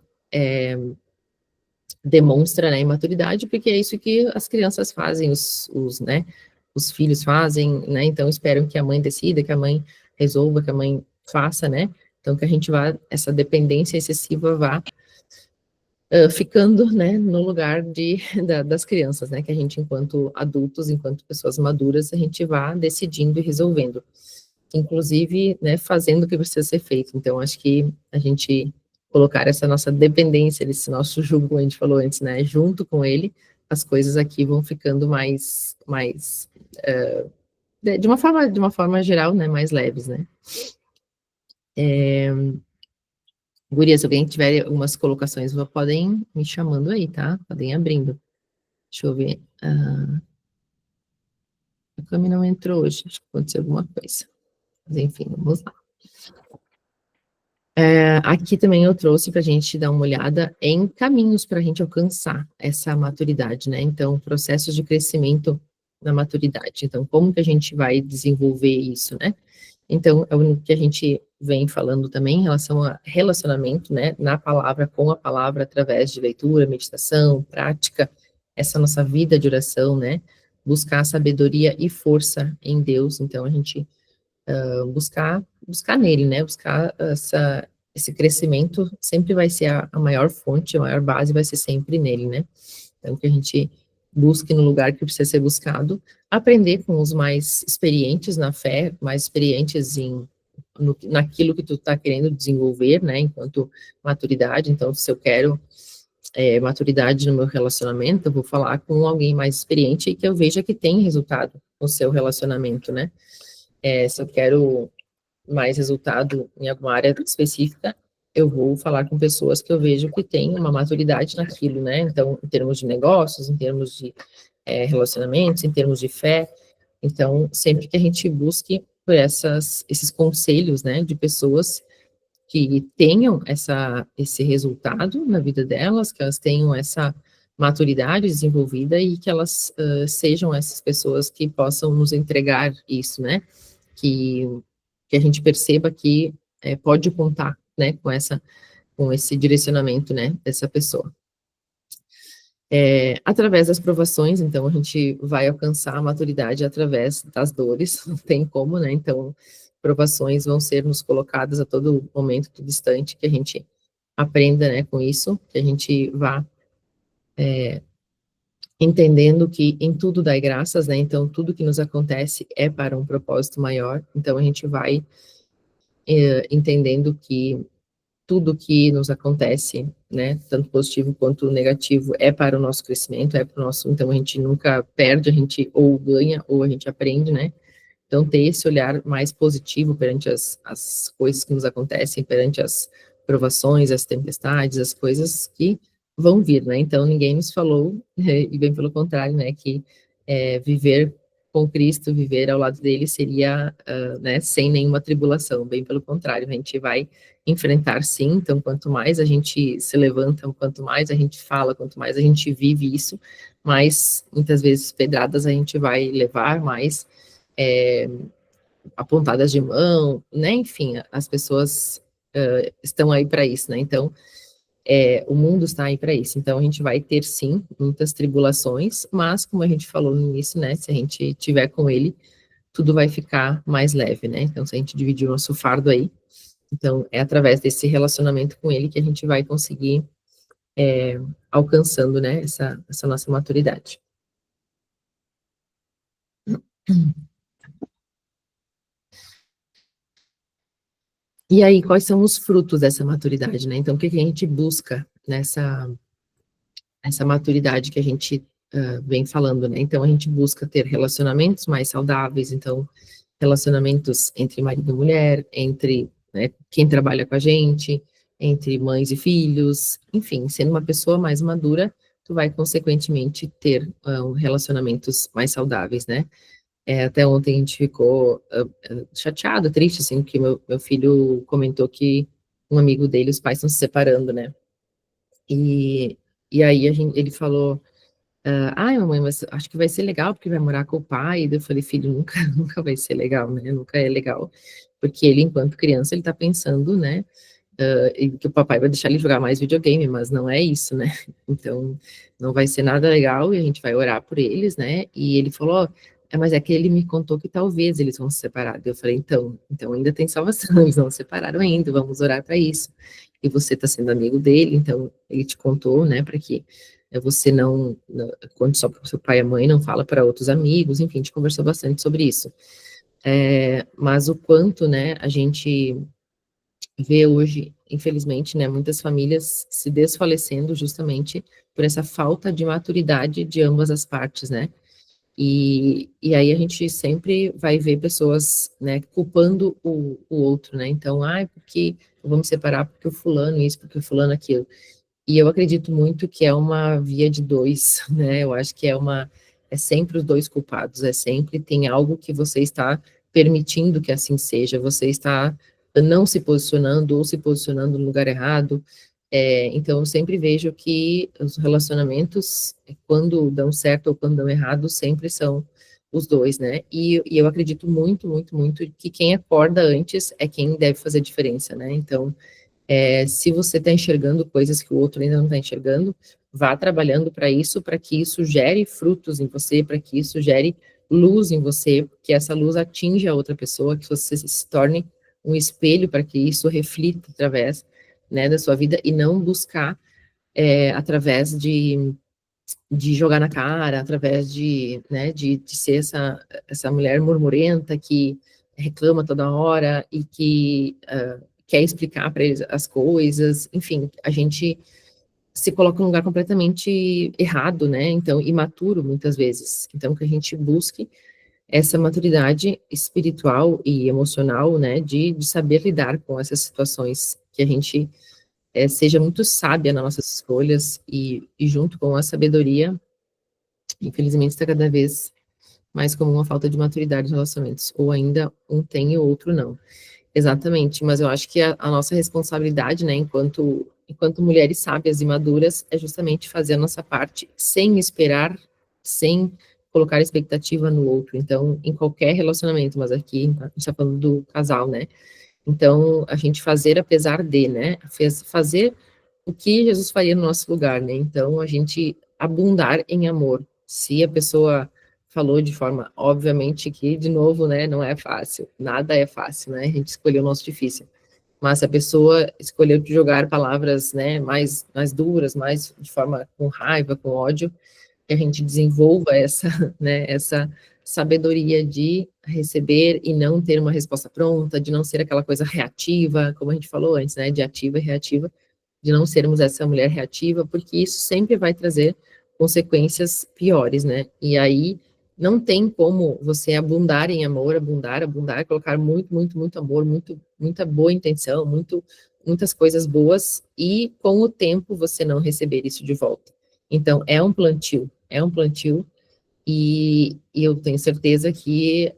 demonstra, né, imaturidade, porque é isso que as crianças fazem, né, os filhos fazem, né? Então, esperam que a mãe decida, que a mãe resolva, que a mãe faça, né? Então, que a gente vá, essa dependência excessiva vá ficando, né, no lugar das crianças, né, que a gente, enquanto adultos, enquanto pessoas maduras, a gente vá decidindo e resolvendo, inclusive, né, fazendo o que precisa ser feito. Então, acho que a gente colocar essa nossa dependência, esse nosso jugo, como a gente falou antes, né, junto com ele, as coisas aqui vão ficando mais de uma forma geral, né, mais leves, né. Gurias, se alguém tiver algumas colocações, podem me chamando aí, tá? Podem abrindo. Deixa eu ver. A Cami não entrou hoje, acho que aconteceu alguma coisa. Mas enfim, vamos lá. Aqui também eu trouxe para a gente dar uma olhada em caminhos para a gente alcançar essa maturidade, né? Então, processos de crescimento na maturidade. Então, como que a gente vai desenvolver isso, né? Então, é o que a gente vem falando também em relação a relacionamento, né, na palavra, com a palavra, através de leitura, meditação, prática, essa nossa vida de oração, né, buscar sabedoria e força em Deus. Então, a gente buscar nele, né, buscar esse crescimento sempre vai ser a maior fonte, a maior base vai ser sempre nele, né. Então, que a gente busque no lugar que precisa ser buscado, aprender com os mais experientes na fé, mais experientes naquilo que tu está querendo desenvolver, né, enquanto maturidade. Então, se eu quero maturidade no meu relacionamento, eu vou falar com alguém mais experiente e que eu veja que tem resultado no seu relacionamento, né. Se eu quero mais resultado em alguma área específica, eu vou falar com pessoas que eu vejo que têm uma maturidade naquilo, né? Então, em termos de negócios, em termos de relacionamentos, em termos de fé. Então, sempre que a gente busque por esses conselhos, né, de pessoas que tenham esse resultado na vida delas, que elas tenham essa maturidade desenvolvida e que elas sejam essas pessoas que possam nos entregar isso, né? Que a gente perceba que pode contar, né, com esse direcionamento, né, dessa pessoa. Através das provações, então, a gente vai alcançar a maturidade através das dores, não tem como, né, então, provações vão ser nos colocadas a todo momento, todo instante, que a gente aprenda, né, com isso, que a gente vá entendendo que em tudo dai graças, né, então, tudo que nos acontece é para um propósito maior, então, a gente vai entendendo que tudo que nos acontece, né, tanto positivo quanto negativo, é para o nosso crescimento, é para o nosso, então a gente nunca perde, a gente ou ganha, ou a gente aprende, né, então ter esse olhar mais positivo perante as coisas que nos acontecem, perante as provações, as tempestades, as coisas que vão vir, né, então ninguém nos falou, e bem pelo contrário, né, que viver com Cristo, viver ao lado dele seria, né, sem nenhuma tribulação, bem pelo contrário, a gente vai enfrentar sim, então quanto mais a gente se levanta, quanto mais a gente fala, quanto mais a gente vive isso, mais, muitas vezes, pedradas a gente vai levar, mais apontadas de mão, né? Enfim, as pessoas estão aí para isso, né? Então, o mundo está aí para isso. Então, a gente vai ter, sim, muitas tribulações, mas, como a gente falou no início, né? Se a gente tiver com ele, tudo vai ficar mais leve, né? Então, se a gente dividir o nosso fardo aí, então, é através desse relacionamento com ele que a gente vai conseguir alcançando, né, essa nossa maturidade. E aí, quais são os frutos dessa maturidade, né? Então, o que que a gente busca essa maturidade que a gente vem falando, né? Então, a gente busca ter relacionamentos mais saudáveis, então, relacionamentos entre marido e mulher, entre, né, quem trabalha com a gente, entre mães e filhos, enfim, sendo uma pessoa mais madura, tu vai, consequentemente, ter relacionamentos mais saudáveis, né? Até ontem a gente ficou chateado, triste, assim, que meu filho comentou que um amigo dele, os pais estão se separando, né? E aí ele falou, ai, mamãe, mas acho que vai ser legal, porque vai morar com o pai. E eu falei, filho, nunca, nunca vai ser legal, né? Nunca é legal. Porque ele, enquanto criança, ele tá pensando, né? Que o papai vai deixar ele jogar mais videogame, mas não é isso, né? Então, não vai ser nada legal e a gente vai orar por eles, né? E ele falou, mas é que ele me contou que talvez eles vão se separar. Eu falei, então ainda tem salvação, eles não se separaram ainda, vamos orar para isso. E você está sendo amigo dele, então ele te contou, né, para que você não, quando só para o seu pai e a mãe, não fala para outros amigos, enfim, a gente conversou bastante sobre isso. Mas o quanto, né, a gente vê hoje, infelizmente, né, muitas famílias se desfalecendo justamente por essa falta de maturidade de ambas as partes, né? E aí a gente sempre vai ver pessoas, né, culpando o outro, né? Então, porque vamos separar porque o fulano isso, porque o fulano aquilo. E eu acredito muito que é uma via de dois, né? Eu acho que é sempre os dois culpados, é sempre tem algo que você está permitindo que assim seja, você está não se posicionando ou se posicionando no lugar errado. Então, eu sempre vejo que os relacionamentos, quando dão certo ou quando dão errado, sempre são os dois, né? E eu acredito muito, muito, muito que quem acorda antes é quem deve fazer diferença, né? Então, se você está enxergando coisas que o outro ainda não está enxergando, vá trabalhando para que isso gere frutos em você, para que isso gere luz em você, que essa luz atinja a outra pessoa, que você se torne um espelho para que isso reflita através, né, da sua vida, e não buscar através de jogar na cara, através de, né, de ser essa mulher murmurenta que reclama toda hora e que quer explicar para eles as coisas, enfim, a gente se coloca num lugar completamente errado, né, então, imaturo muitas vezes, então que a gente busque essa maturidade espiritual e emocional, né, de saber lidar com essas situações, que a gente seja muito sábia nas nossas escolhas e junto com a sabedoria, infelizmente está cada vez mais como uma falta de maturidade nos relacionamentos, ou ainda um tem e o outro não. Exatamente, mas eu acho que a nossa responsabilidade, né, enquanto mulheres sábias e maduras, é justamente fazer a nossa parte sem esperar, sem colocar expectativa no outro. Então, em qualquer relacionamento, mas aqui a gente está falando do casal, né? Então, a gente fazer apesar de, né? Fazer o que Jesus faria no nosso lugar, né? Então, a gente abundar em amor. Se a pessoa falou de forma, obviamente que, de novo, né, não é fácil, nada é fácil, né? A gente escolheu o nosso difícil. Mas se a pessoa escolheu jogar palavras, né, mais duras, mais de forma com raiva, com ódio, que a gente desenvolva essa, né, essa sabedoria de receber e não ter uma resposta pronta, de não ser aquela coisa reativa, como a gente falou antes, né, de ativa e reativa, de não sermos essa mulher reativa, porque isso sempre vai trazer consequências piores, né? E aí não tem como você abundar em amor, abundar, colocar muito, muito, muito amor, muita boa intenção, muitas coisas boas, e com o tempo você não receber isso de volta. Então, é um plantio, e eu tenho certeza que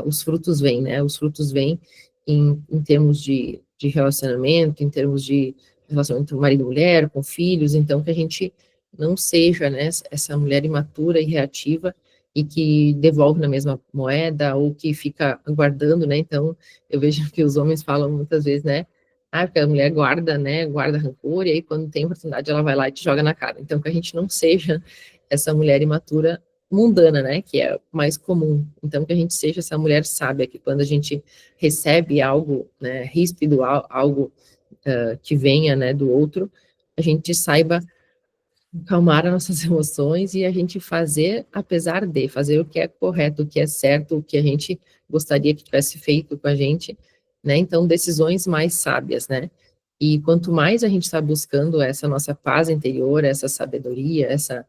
os frutos vêm, né? Os frutos vêm em termos de relacionamento, em termos de relacionamento marido e mulher, com filhos, então que a gente não seja, né, essa mulher imatura e reativa, e que devolve na mesma moeda, ou que fica guardando, né? Então, eu vejo que os homens falam muitas vezes, né? Ah, porque a mulher guarda, né? Guarda rancor, e aí quando tem oportunidade ela vai lá e te joga na cara. Então, que a gente não seja essa mulher imatura mundana, né? Que é mais comum. Então, que a gente seja essa mulher sábia, que quando a gente recebe algo, né, ríspido, algo que venha, né, do outro, a gente saiba acalmar as nossas emoções e a gente fazer, apesar de, fazer o que é correto, o que é certo, o que a gente gostaria que tivesse feito com a gente, né? Então, decisões mais sábias, né? E quanto mais a gente está buscando essa nossa paz interior, essa sabedoria, essa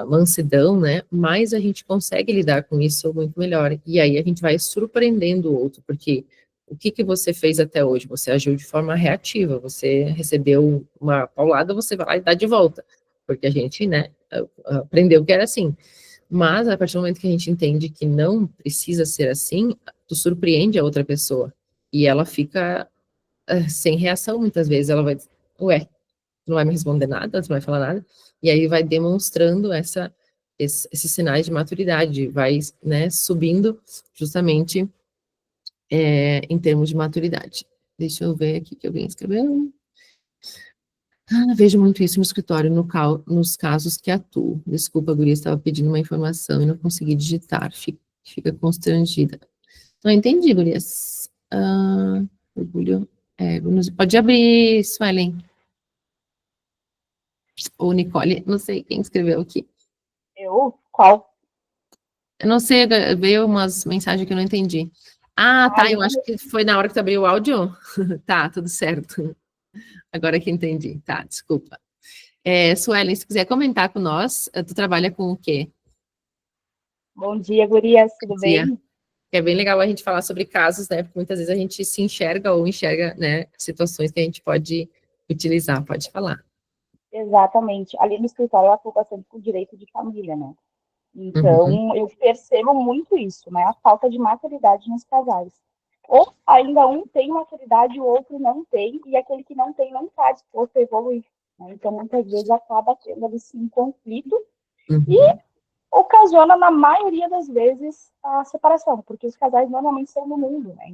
mansidão, né, mais a gente consegue lidar com isso muito melhor. E aí a gente vai surpreendendo o outro, porque o que que você fez até hoje? Você agiu de forma reativa, você recebeu uma paulada, você vai lá e dá de volta, porque a gente, né, aprendeu que era assim. Mas a partir do momento que a gente entende que não precisa ser assim, tu surpreende a outra pessoa e ela fica sem reação muitas vezes, ela vai, ué, não vai me responder nada, não vai falar nada, e aí vai demonstrando esses sinais de maturidade, vai, né, subindo justamente em termos de maturidade. Deixa eu ver aqui que alguém escreveu. Ah, vejo muito isso no escritório, nos casos que atuo. Desculpa, guria, estava pedindo uma informação e não consegui digitar, fica constrangida. Não entendi, gurias. Orgulho, pode abrir, Suelen. Ou Nicole, não sei quem escreveu aqui. Eu? Qual? Eu não sei, veio umas mensagens que eu não entendi. Ah, tá, Ai, eu acho que foi na hora que tu abriu o áudio. Tá, tudo certo. Agora que entendi. Tá, desculpa. Suelen, se quiser comentar com nós, tu trabalha com o quê? bom dia, gurias, tudo Dia. bem? É bem legal a gente falar sobre casos, né? Porque muitas vezes a gente se enxerga ou enxerga, né, situações que a gente pode utilizar. Pode falar. Exatamente. Ali no escritório eu atuo bastante com direito de família, né? Uhum, Então, eu percebo muito isso, né? A falta de maturidade nos casais. Ou ainda um tem maturidade e o outro não tem, e aquele que não tem não está disposto a evoluir. Né? Então, muitas vezes acaba tendo ali sim um conflito e uhum, ocasiona, na maioria das vezes, a separação, porque os casais normalmente são no mundo, né?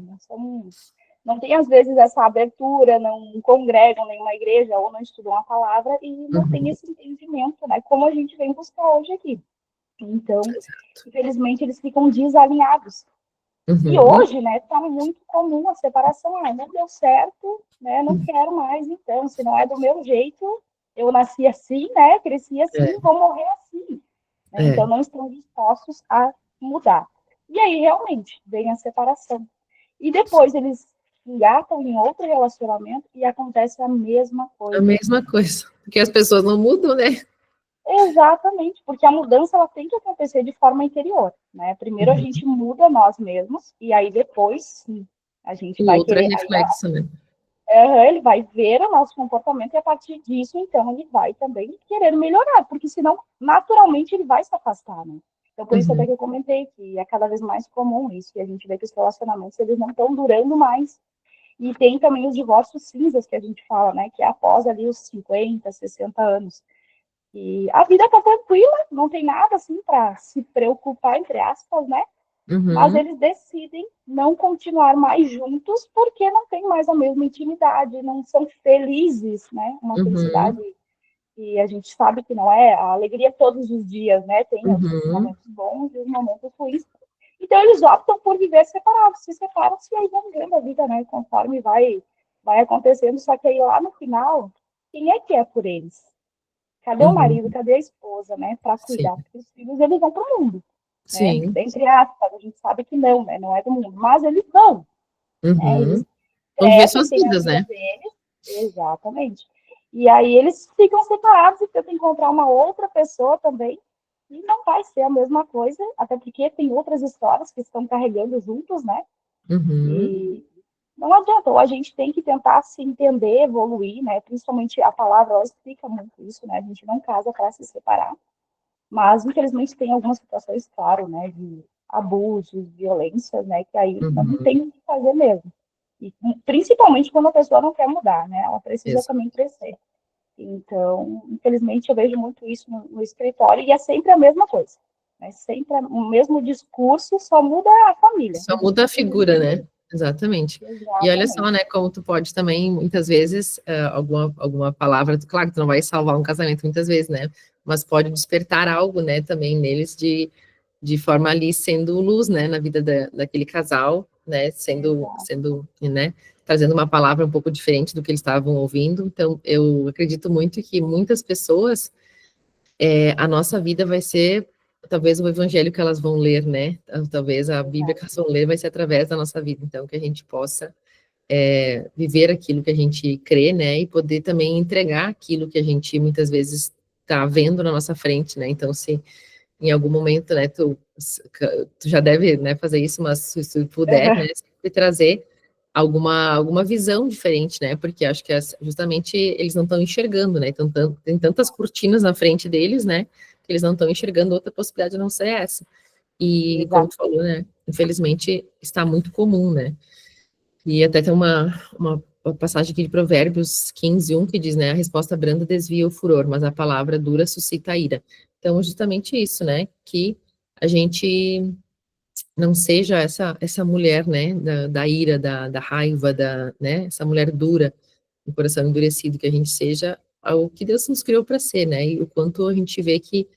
Não tem, às vezes, essa abertura, não congregam nenhuma igreja ou não estudam a palavra e não tem uhum, esse entendimento, né? Como a gente vem buscar hoje aqui. Então, infelizmente, eles ficam desalinhados. E uhum, hoje, né, está muito comum a separação. Ah, não deu certo, né, não quero mais, então, se não é do meu jeito, eu nasci assim, né, cresci assim, é, vou morrer assim. Né? Então, é. não estão dispostos a mudar. E aí, realmente, vem a separação. E depois eles engatam em outro relacionamento e acontece a mesma A coisa. mesma coisa, porque as pessoas não mudam, né? Exatamente, porque a mudança ela tem que acontecer de forma interior, né? Primeiro a Uhum. gente muda nós mesmos e aí depois sim, a gente O vai outro é querer, reflexo, né? ele vai ver o nosso comportamento e a partir disso então ele vai também querer melhorar, porque senão naturalmente ele vai se afastar, né? Então por isso até Uhum, que eu comentei que é cada vez mais comum isso, e a gente vê que os relacionamentos eles não estão durando mais. E tem também os divórcios cinzas que a gente fala, né? Que é após ali os 50, 60 anos. E a vida tá tranquila, não tem nada assim para se preocupar, entre aspas, né? Mas uhum, eles decidem não continuar mais juntos porque não tem mais a mesma intimidade, não são felizes, né? Uma felicidade uhum, que a gente sabe que não é a alegria todos os dias, né? Tem os uhum, momentos bons e os momentos ruins. Então eles optam por viver separados, se separam-se e aí vão vivendo a vida, né? Conforme vai acontecendo, só que aí lá no final, quem é que é por eles? Cadê o marido? uhum. Cadê a esposa, né? Para Sim, cuidar? Porque os filhos, eles vão para o mundo, né? sim. Entre aspas, a gente sabe que não, né? Não é do mundo. Mas eles vão, né? Uhum. Eles Vão viver crescem, suas têm a vidas, vida né? deles. Exatamente. E aí eles ficam separados e tentam encontrar uma outra pessoa também. E não vai ser a mesma coisa, até porque tem outras histórias que estão carregando juntos, né? Uhum, E não adianta, ou a gente tem que tentar se entender, evoluir, né? Principalmente a palavra, ela explica muito isso, né? A gente não casa para se separar. Mas, infelizmente, tem algumas situações, claro, né, de abusos, violências, né, que aí não uhum. tem o que fazer mesmo. E, principalmente quando a pessoa não quer mudar, né, ela precisa Exato. também crescer. Então, infelizmente, eu vejo muito isso no escritório e é sempre a mesma coisa. É sempre o mesmo discurso, só muda a família. Só muda a figura, né? Exatamente. E olha só, né, como tu pode também, muitas vezes, alguma palavra, claro que tu não vai salvar um casamento muitas vezes, né, mas pode despertar algo, né, também neles de forma ali sendo luz, né, na vida daquele casal, né, sendo, né, trazendo uma palavra um pouco diferente do que eles estavam ouvindo. Então, eu acredito muito que muitas pessoas, a nossa vida vai ser, talvez o evangelho que elas vão ler, né, talvez a Bíblia que elas vão ler vai ser através da nossa vida, então, que a gente possa viver aquilo que a gente crê, né, e poder também entregar aquilo que a gente muitas vezes está vendo na nossa frente, né, então, se em algum momento, né, tu já deve, né, fazer isso, mas se puder, né, sempre trazer alguma visão diferente, né, porque acho que justamente eles não estão enxergando, né, então tem tantas cortinas na frente deles, né, que eles não estão enxergando outra possibilidade a não ser essa. E como tu falou, né, infelizmente está muito comum, né, e até tem uma passagem aqui de Provérbios 15:1 que diz, né, a resposta branda desvia o furor, mas a palavra dura suscita a ira. Então, justamente isso, né, que a gente não seja essa mulher, né, da ira, da raiva, né, essa mulher dura, com o coração endurecido, que a gente seja o que Deus nos criou para ser, né, e o quanto a gente vê que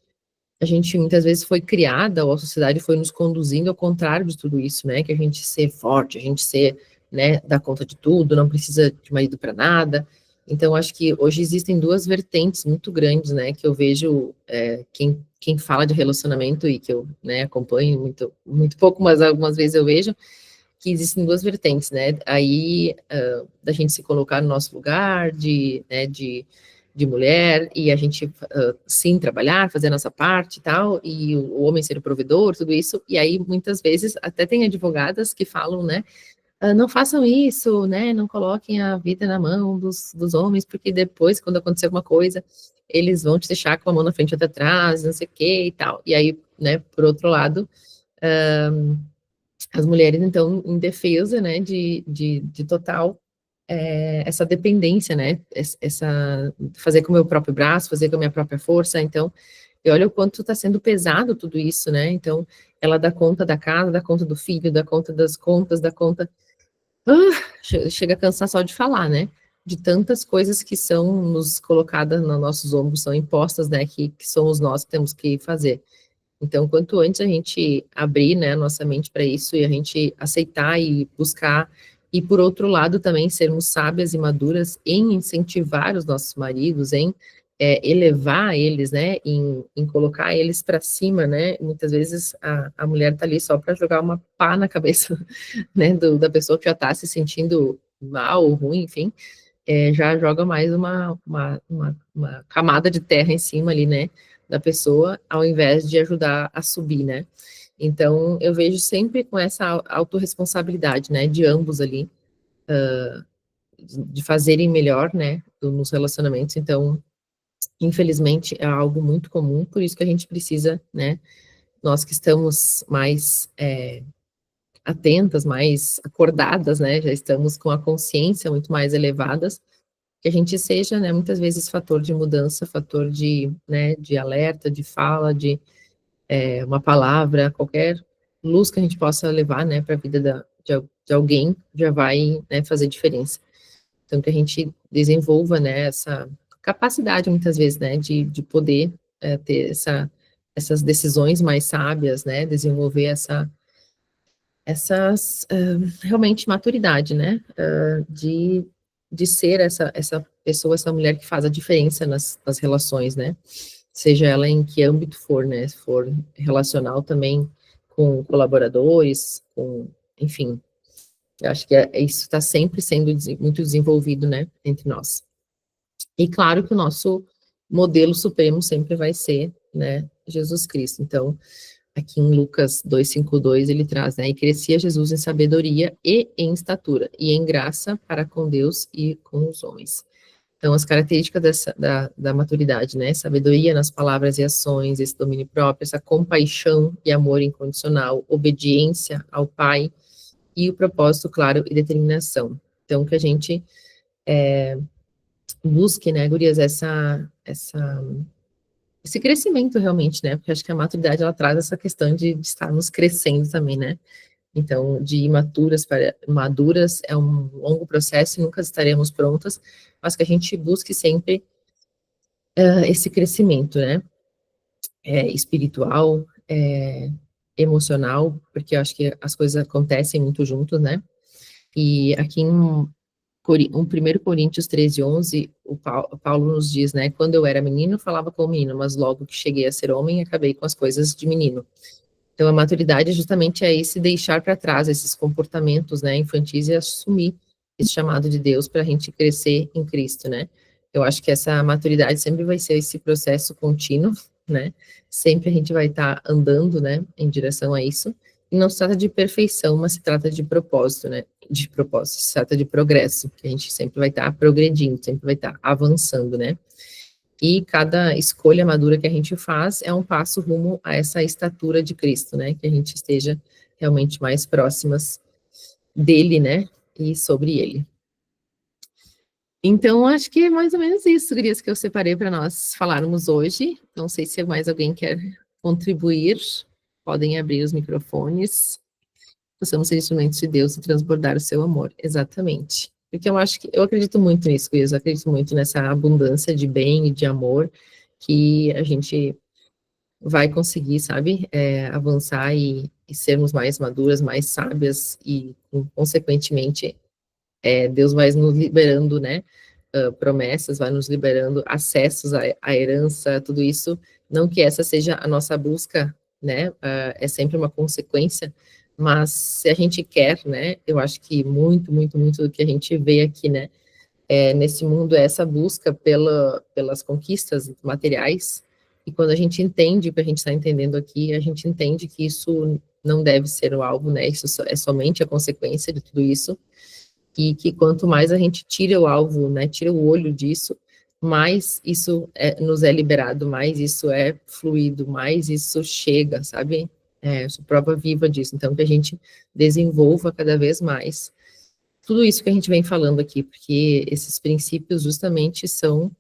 a gente muitas vezes foi criada, ou a sociedade foi nos conduzindo ao contrário de tudo isso, né, que a gente ser forte, a gente ser, né, dar conta de tudo, não precisa de marido para nada. Então, acho que hoje existem duas vertentes muito grandes, né, que eu vejo, quem fala de relacionamento e que eu, né, acompanho muito pouco, mas algumas vezes eu vejo, que existem duas vertentes, né, aí, da gente se colocar no nosso lugar, né, de mulher, e a gente, sim, trabalhar, fazer a nossa parte e tal, e o homem ser o provedor, tudo isso, e aí, muitas vezes, até tem advogadas que falam, né, não façam isso, né, não coloquem a vida na mão dos homens, porque depois, quando acontecer alguma coisa, eles vão te deixar com a mão na frente e outra atrás, não sei o que e tal. E aí, né, por outro lado, as mulheres, então, em defesa, né, de total, essa dependência, né, fazer com o meu próprio braço, fazer com a minha própria força, então, e olha o quanto está sendo pesado tudo isso, né, então, ela dá conta da casa, dá conta do filho, dá conta das contas, dá conta, chega a cansar só de falar, né, de tantas coisas que são nos colocadas nos nossos ombros, são impostas, né, que somos nós que temos que fazer. Então, quanto antes a gente abrir, né, a nossa mente para isso e a gente aceitar e buscar, e por outro lado também sermos sábias e maduras em incentivar os nossos maridos, em elevar eles, né, em colocar eles para cima, né, muitas vezes a mulher está ali só para jogar uma pá na cabeça, né, da pessoa que já está se sentindo mal ou ruim, enfim, já joga mais uma camada de terra em cima ali, né, da pessoa, ao invés de ajudar a subir, né. Então, eu vejo sempre com essa autorresponsabilidade, né, de ambos ali, de fazerem melhor, né, nos relacionamentos. Então, infelizmente, é algo muito comum, por isso que a gente precisa, né, nós que estamos mais atentas, mais acordadas, né, já estamos com a consciência muito mais elevadas, que a gente seja, né, muitas vezes fator de mudança, fator de, né, de alerta, de fala, de uma palavra, qualquer luz que a gente possa levar, né, para a vida de alguém, já vai, né, fazer diferença. Então, que a gente desenvolva, né, essa capacidade, muitas vezes, né, de poder ter essas decisões mais sábias, né, desenvolver essas, realmente, maturidade, né, de ser essa pessoa, essa mulher que faz a diferença nas relações, né, seja ela em que âmbito for, né, se for relacional também com colaboradores, enfim, eu acho que isso está sempre sendo muito desenvolvido, né, entre nós. E claro que o nosso modelo supremo sempre vai ser, né, Jesus Cristo. Então, aqui em Lucas 2:52, ele traz, né, e crescia Jesus em sabedoria e em estatura, e em graça para com Deus e com os homens. Então, as características da maturidade, né, sabedoria nas palavras e ações, esse domínio próprio, essa compaixão e amor incondicional, obediência ao Pai, e o propósito claro e determinação. Então, que a gente busque, né, gurias, esse esse crescimento realmente, né? Porque acho que a maturidade, ela traz essa questão de estarmos crescendo também, né? Então, de imaturas para maduras é um longo processo e nunca estaremos prontas, mas que a gente busque sempre esse crescimento, né? Espiritual, emocional, porque eu acho que as coisas acontecem muito juntos, né? E aqui em 1 Coríntios 13:11, o Paulo nos diz, né? Quando eu era menino, falava como menino, mas logo que cheguei a ser homem, acabei com as coisas de menino. Então, a maturidade justamente é esse deixar para trás esses comportamentos, né, infantis e assumir esse chamado de Deus para a gente crescer em Cristo, né? Eu acho que essa maturidade sempre vai ser esse processo contínuo, né? Sempre a gente vai estar andando, né, em direção a isso. E não se trata de perfeição, mas se trata de propósito, né? De propósito, se trata de progresso, que a gente sempre vai estar progredindo, sempre vai estar avançando, né? E cada escolha madura que a gente faz é um passo rumo a essa estatura de Cristo, né? Que a gente esteja realmente mais próximas dele, né? E sobre ele. Então, acho que é mais ou menos isso, gurias, que eu separei para nós falarmos hoje. Não sei se mais alguém quer contribuir. Podem abrir os microfones. Possamos ser instrumentos de Deus e transbordar o seu amor. Exatamente. Porque eu acredito muito nisso, gurias. Eu acredito muito nessa abundância de bem e de amor que a gente vai conseguir, sabe, avançar e sermos mais maduras, mais sábias e, consequentemente, Deus vai nos liberando, né, promessas, vai nos liberando acessos à herança, tudo isso. Não que essa seja a nossa busca, né, é sempre uma consequência, mas se a gente quer, né, eu acho que muito, muito, muito do que a gente vê aqui, né, nesse mundo é essa busca pelas conquistas materiais, e quando a gente entende o que a gente está entendendo aqui, a gente entende que isso não deve ser o alvo, né, isso é somente a consequência de tudo isso, e que quanto mais a gente tira o alvo, né, tira o olho disso, mais isso nos é liberado, mais isso é fluido, mais isso chega, sabe? Eu sou prova viva disso, então que a gente desenvolva cada vez mais tudo isso que a gente vem falando aqui, porque esses princípios justamente são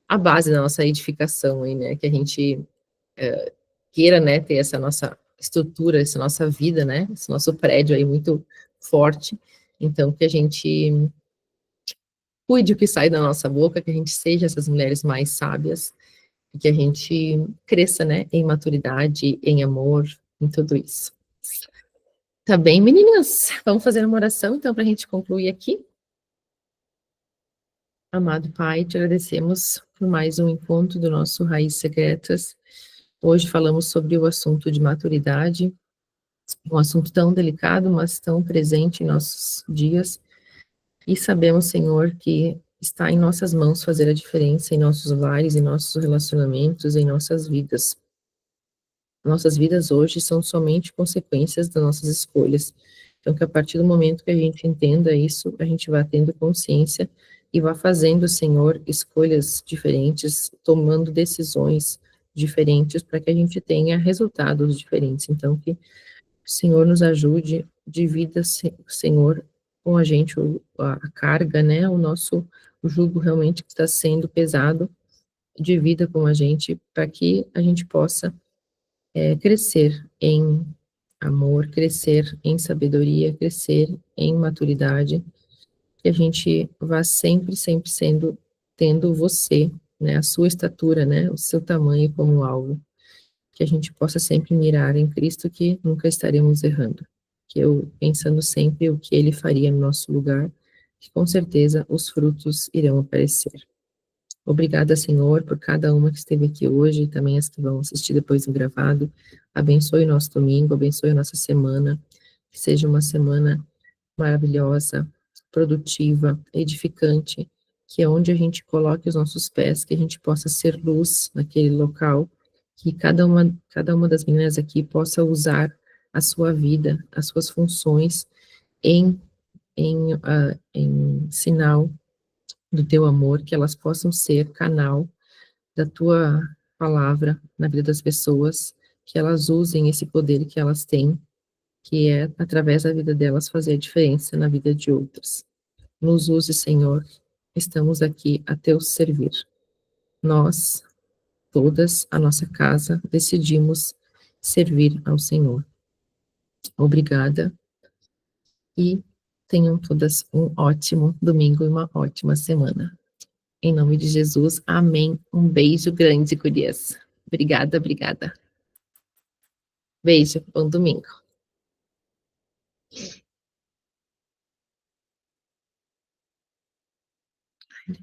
a base da nossa edificação aí, né, que a gente queira, né, ter essa nossa estrutura, essa nossa vida, né, esse nosso prédio aí muito forte, então que a gente cuide o que sai da nossa boca, que a gente seja essas mulheres mais sábias, e que a gente cresça, né, em maturidade, em amor, em tudo isso. Tá bem, meninas? Vamos fazer uma oração, então, para a gente concluir aqui. Amado Pai, te agradecemos por mais um encontro do nosso Raízes Secretas. Hoje falamos sobre o assunto de maturidade, um assunto tão delicado, mas tão presente em nossos dias. E sabemos, Senhor, que está em nossas mãos fazer a diferença em nossos lares, em nossos relacionamentos, em nossas vidas. Nossas vidas hoje são somente consequências das nossas escolhas. Então, que a partir do momento que a gente entenda isso, a gente vá tendo consciência e vá fazendo, Senhor, escolhas diferentes, tomando decisões diferentes para que a gente tenha resultados diferentes. Então, que o Senhor nos ajude, divida, Senhor, com a gente a carga, né, o jugo realmente que está sendo pesado, divida com a gente para que a gente possa crescer em amor, crescer em sabedoria, crescer em maturidade, que a gente vá sempre, sempre tendo você, né, a sua estatura, né, o seu tamanho como alvo, que a gente possa sempre mirar em Cristo, que nunca estaremos errando, que eu pensando sempre o que Ele faria no nosso lugar, que com certeza os frutos irão aparecer. Obrigada, Senhor, por cada uma que esteve aqui hoje e também as que vão assistir depois do gravado. Abençoe o nosso domingo, abençoe a nossa semana, que seja uma semana maravilhosa, produtiva, edificante, que é onde a gente coloque os nossos pés, que a gente possa ser luz naquele local, que cada uma das meninas aqui possa usar a sua vida, as suas funções em sinal do teu amor, que elas possam ser canal da tua palavra na vida das pessoas, que elas usem esse poder que elas têm, que é, através da vida delas, fazer a diferença na vida de outras. Nos use, Senhor, estamos aqui a teu servir. Nós todas, a nossa casa, decidimos servir ao Senhor. Obrigada e tenham todas um ótimo domingo e uma ótima semana. Em nome de Jesus, amém. Um beijo grande, gurias. Obrigada, obrigada. Beijo, bom domingo. Ai,